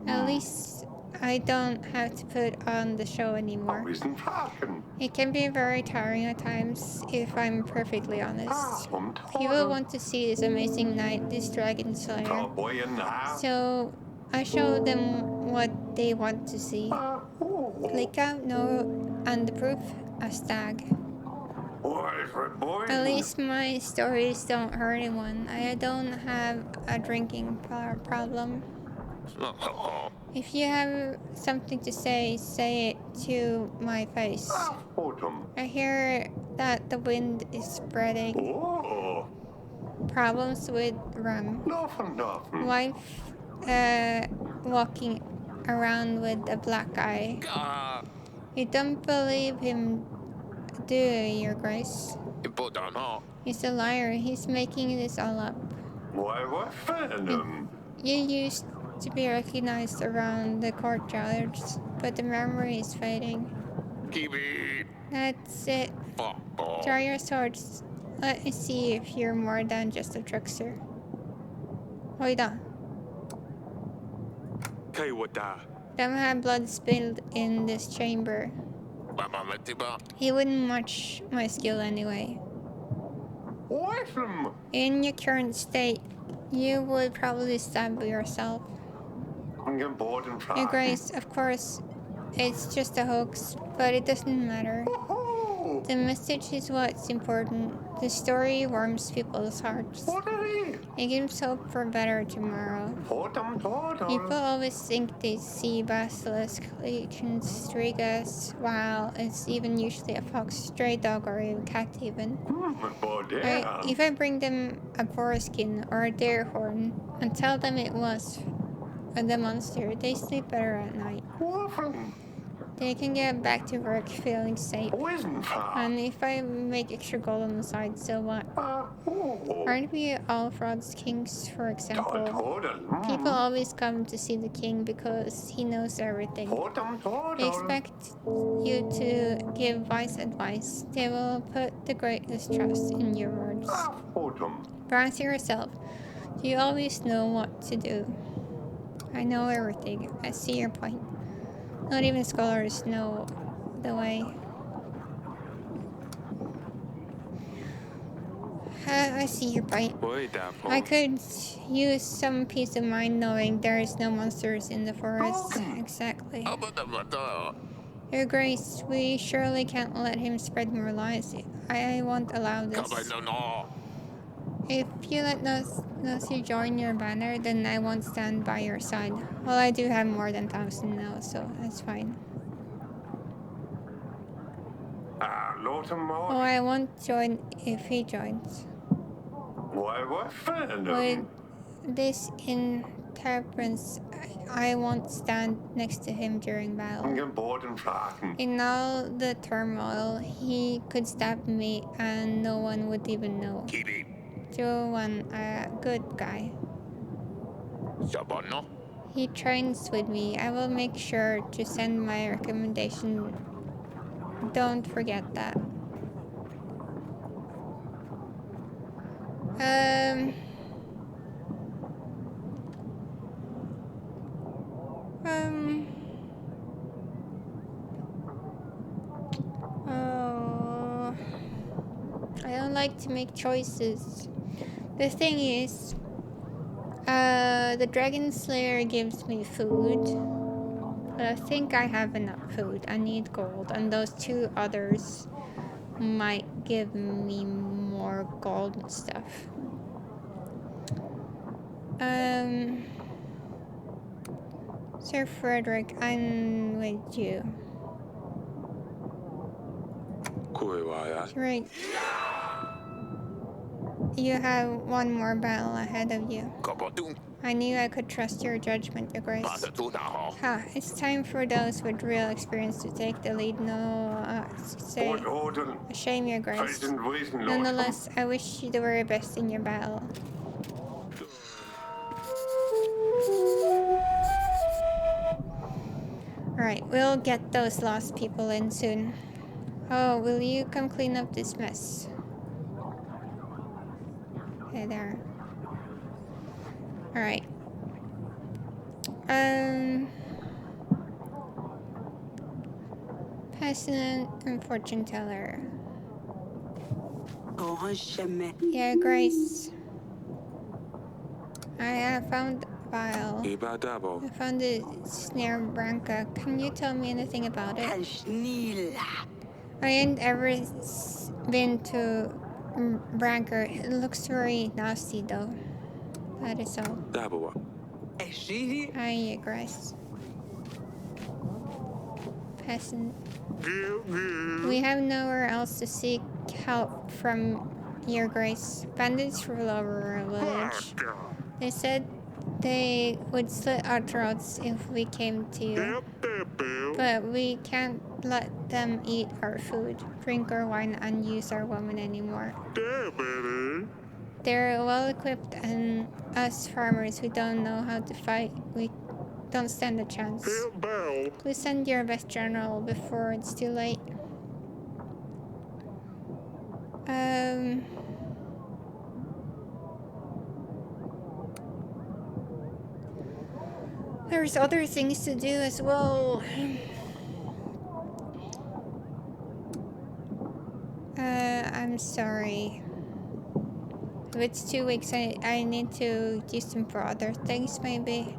At least I don't have to put on the show anymore. It can be very tiring at times, if I'm perfectly honest. People want to see this amazing knight, this dragon slayer. So I show them what they want to see. Lika, no, and the proof, a stag. At least my stories don't hurt anyone. I don't have a drinking problem. If you have something to say it to my face. I hear that the wind is spreading. Problems with rum. Wife walking around with a black eye. You don't believe him, do you, Your Grace? He's a liar. He's making this all up. You used to be recognized around the courtyards, but the memory is fading. That's it. Draw your swords. Let me see if you're more than just a trickster. Hoida. Don't have blood spilled in this chamber. He wouldn't match my skill anyway. In your current state, you would probably stab yourself. Your Grace, of course, it's just a hoax, but it doesn't matter. The message is what's important. The story warms people's hearts. It gives hope for better tomorrow. People always think they see basilisk, legions, strigas, while it's even usually a fox, stray dog, or a cat even. If I bring them a foreskin or a deer horn and tell them it was the monster, they sleep better at night. They can get back to work feeling safe. And if I make extra gold on the side, so what? Aren't we all frauds kings, for example? People always come to see the king because he knows everything. They expect you to give wise advice. They will put the greatest trust in your words. But answer yourself. Do you always know what to do? I know everything. I see your point. Not even scholars know the way. I see your point. I could use some peace of mind knowing there is no monsters in the forest. Exactly. Your Grace, we surely can't let him spread more lies. I won't allow this. If you let Nosy join your banner, then I won't stand by your side. Well, I do have more than 1,000 now, so that's fine. Oh, I won't join if he joins. With this interference, I won't stand next to him during battle. In all the turmoil, he could stab me and no one would even know. Joan, a good guy. He trains with me. I will make sure to send my recommendation. Don't forget that. Oh, I don't like to make choices. The thing is, the Dragon Slayer gives me food, but I think I have enough food. I need gold, and those two others might give me more gold and stuff. Sir Frederick, I'm with you. Right. You have one more battle ahead of you. I knew I could trust your judgment, Your Grace. Ha, it's time for those with real experience to take the lead. No, say, a shame, Your Grace. Nonetheless, I wish you the very best in your battle. Alright, we'll get those lost people in soon. Oh, will you come clean up this mess? Hey there. Alright. Peasant and fortune teller. Yeah, Grace. I have found a vial. I found the snare branca. Can you tell me anything about it? I ain't ever been to Branca. It looks very nasty though. That is all. Aye, Grace. Peasant. We have nowhere else to seek help from, Your Grace. Bandits rule over our village. They said they would slit our throats if we came to you. But we can't let them eat our food, drink our wine, and use our women anymore. They're well equipped, and us farmers who don't know how to fight, we don't stand a chance. Please send your best general before it's too late. There's other things to do as well. I'm sorry. If it's 2 weeks, I need to use them for other things, maybe.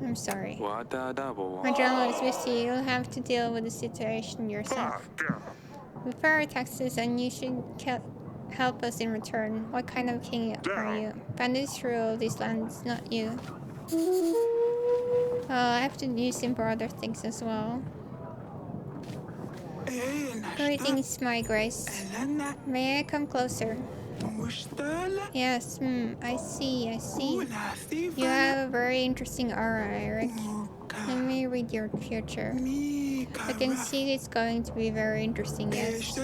I'm sorry. My general is busy. You'll have to deal with the situation yourself. We pay our taxes and you should help us in return. What kind of king are you? Bandits rule these lands, not you. I have to use him for other things as well. Greetings, my grace. May I come closer? Yes, I see. You have a very interesting aura, Eric. Let me read your future. I can see it's going to be very interesting, yes.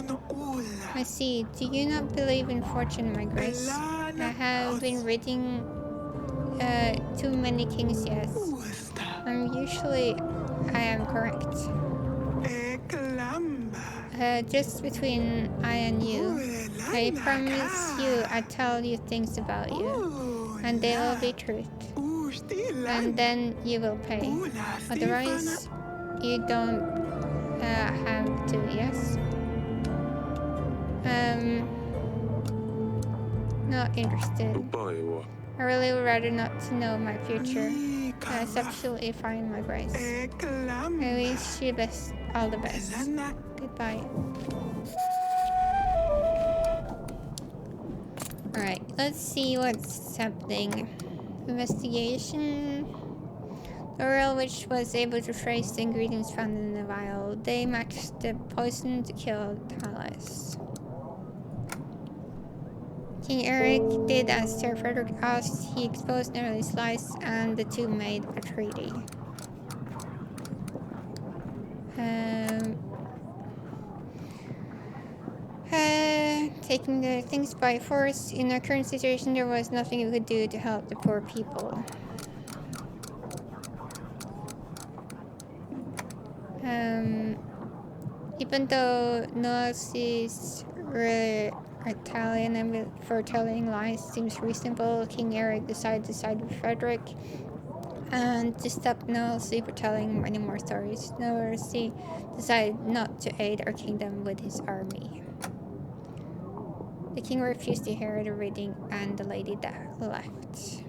I see. Do you not believe in fortune, my grace? I have been reading too many kings, yes. Usually I am correct. Just between I and you, I promise you I tell you things about you, and they will be truth. And then you will pay. Otherwise, you don't have to, yes? Not interested. I really would rather not to know my future. That's absolutely fine, my grace. I wish you all the best. Goodbye. Alright, let's see what's happening. Investigation. The royal witch was able to trace the ingredients found in the vial. They matched the poison to kill Talis. King Eric did as Sir Frederick asked. He exposed Nelly's lies and the two made a treaty. Taking the things by force. In our current situation, there was nothing we could do to help the poor people. Even though Nazis were Italian for telling lies seems reasonable, King Eric decided to side with Frederick and to stop Nazi for telling many more stories. Nazi decided not to aid our kingdom with his army. The king refused to hear the reading, and the lady left.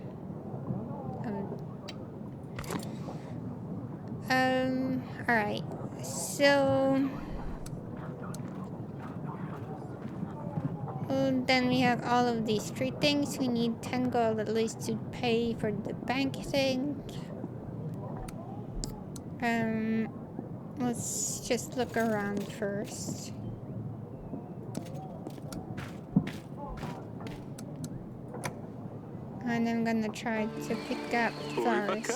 Alright. So Then we have all of these street things. We need 10 gold at least to pay for the bank thing. Let's just look around first. And I'm gonna try to pick up flowers.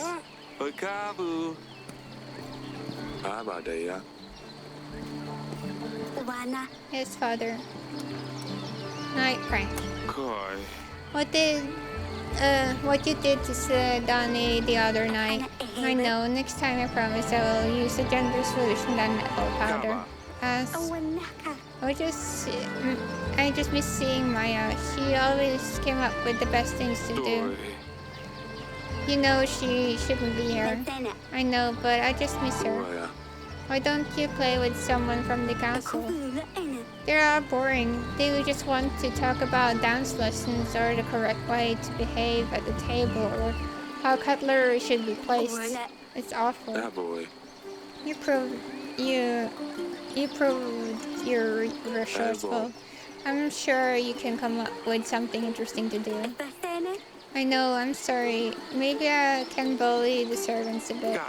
Yes, father. Night, Frank. What you did to Donnie the other night. I know, next time I promise I will use a gender solution than apple powder. I just miss seeing Maya. She always came up with the best things to do. You know she shouldn't be here. I know, but I just miss her. Why don't you play with someone from the council? They are boring. They would just want to talk about dance lessons or the correct way to behave at the table or how cutlery should be placed. It's awful. You proved you're resourceful. I'm sure you can come up with something interesting to do. I know, I'm sorry. Maybe I can bully the servants a bit.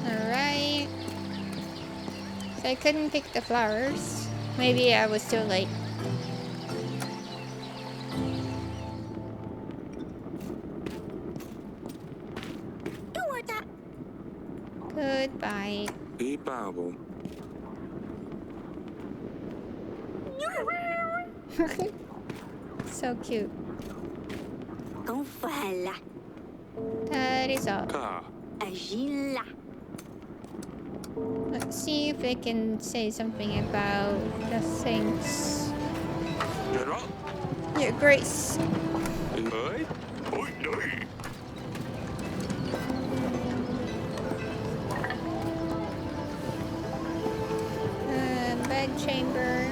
Alright. So I couldn't pick the flowers. Maybe I was too late. Goodbye. So cute. That is all. Let's see if I can say something about the things. Your Grace. Bedchamber.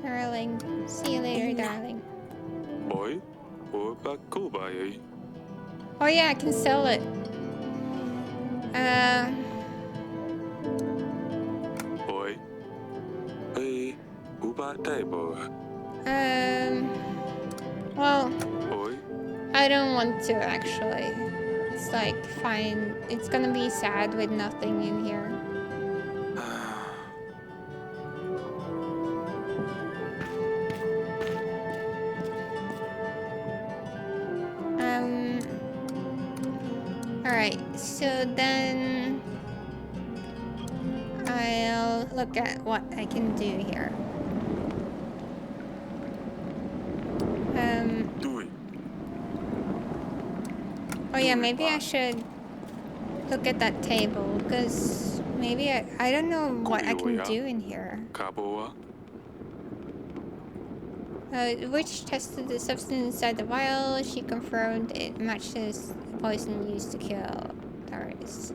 Darling. See you later, darling. Oh yeah, I can sell it. Well, I don't want to actually. It's like, fine. It's gonna be sad with nothing in here. Alright, so then I'll look at what I can do here. Oh yeah, maybe I should look at that table, because maybe I don't know what I can do in here. Which tested the substance inside the vial. She confirmed it matches the poison used to kill Taurus.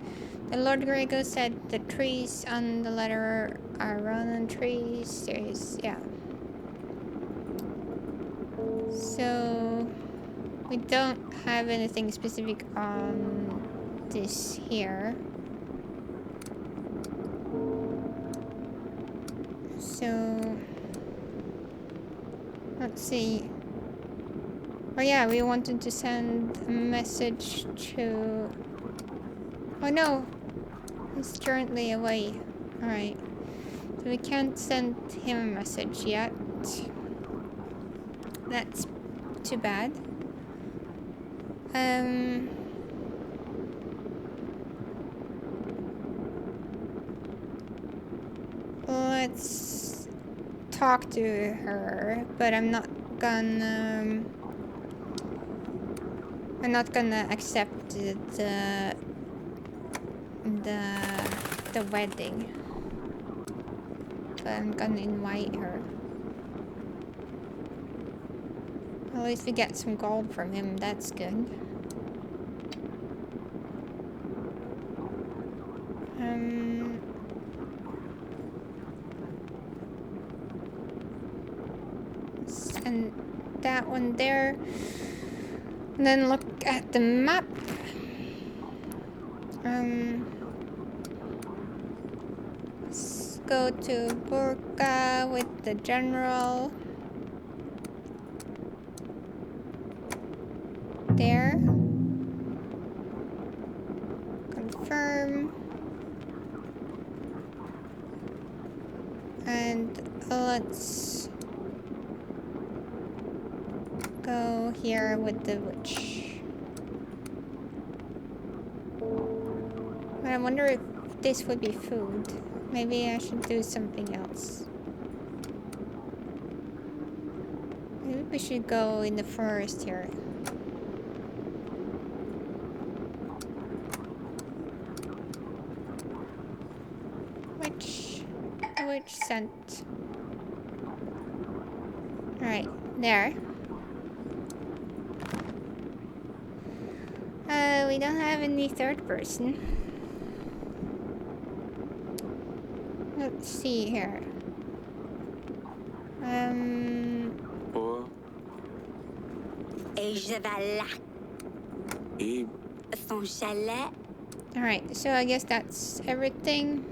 The Lord Grego said the trees on the letter are Ronan trees. Yeah. So we don't have anything specific on this here. So let's see. Oh yeah, we wanted to send a message to... Oh no! He's currently away. Alright. So we can't send him a message yet. That's too bad. Let's talk to her, but I'm not gonna accept the wedding. But I'm gonna invite her. At least we get some gold from him, that's good. and that one there. And then look at the map. Let's go to Burka with the general. There. Confirm. And let's go here with the witch. I wonder if this would be food. Maybe I should do something else. Maybe we should go in the forest here. Which scent? Alright, there. We don't have any third person. Let's see here. Alright, so I guess that's everything.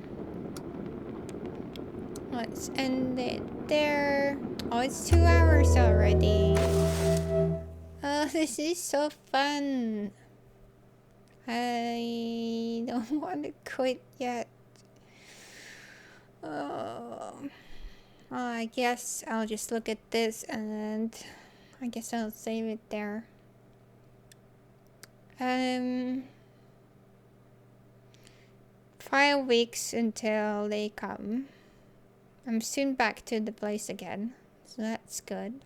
Let's end it there. Oh, it's 2 hours already. Oh, this is so fun. I don't want to quit yet. Oh. Well, I guess I'll just look at this and I guess I'll save it there. 5 weeks until they come. I'm soon back to the place again, so that's good.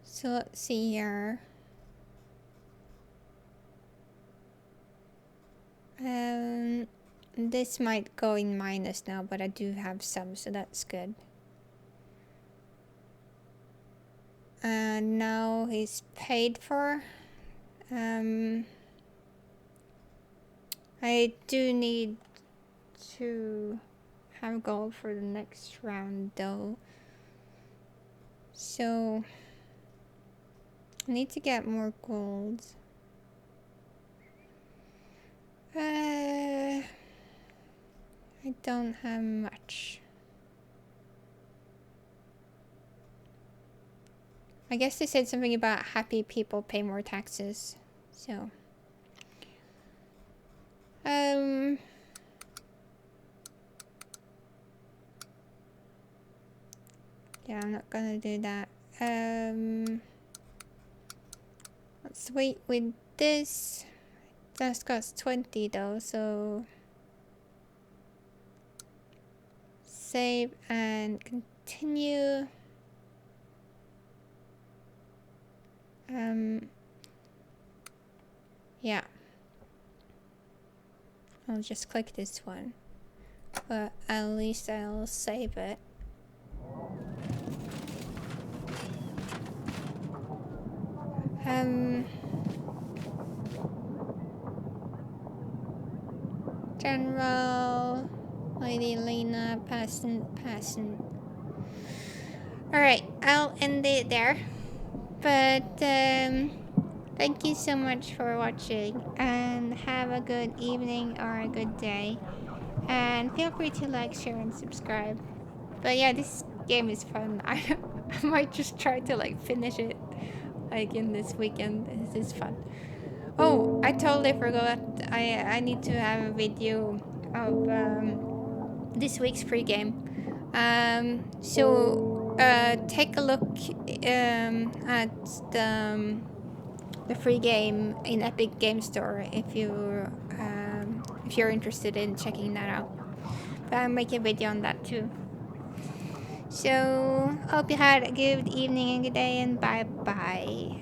So let's see here. This might go in minus now, but I do have some, so that's good. Now he's paid for. I do need to have gold for the next round though. So I need to get more gold. I don't have much. I guess they said something about happy people pay more taxes, so. Yeah, I'm not gonna do that. Let's wait with this. That costs 20 though, so. Save and continue. Yeah. I'll just click this one. But at least I'll save it. General, Lady Lena, passant. Alright, I'll end it there. But, thank you so much for watching, and have a good evening or a good day. And feel free to like, share, and subscribe. But yeah, this game is fun. I might just try to like finish it like in this weekend. This is fun. Oh, I totally forgot. I need to have a video of this week's free-game. So take a look at the free game in Epic Game Store if you're interested in checking that out. But I'll make a video on that too. So hope you had a good evening and good day, and bye bye.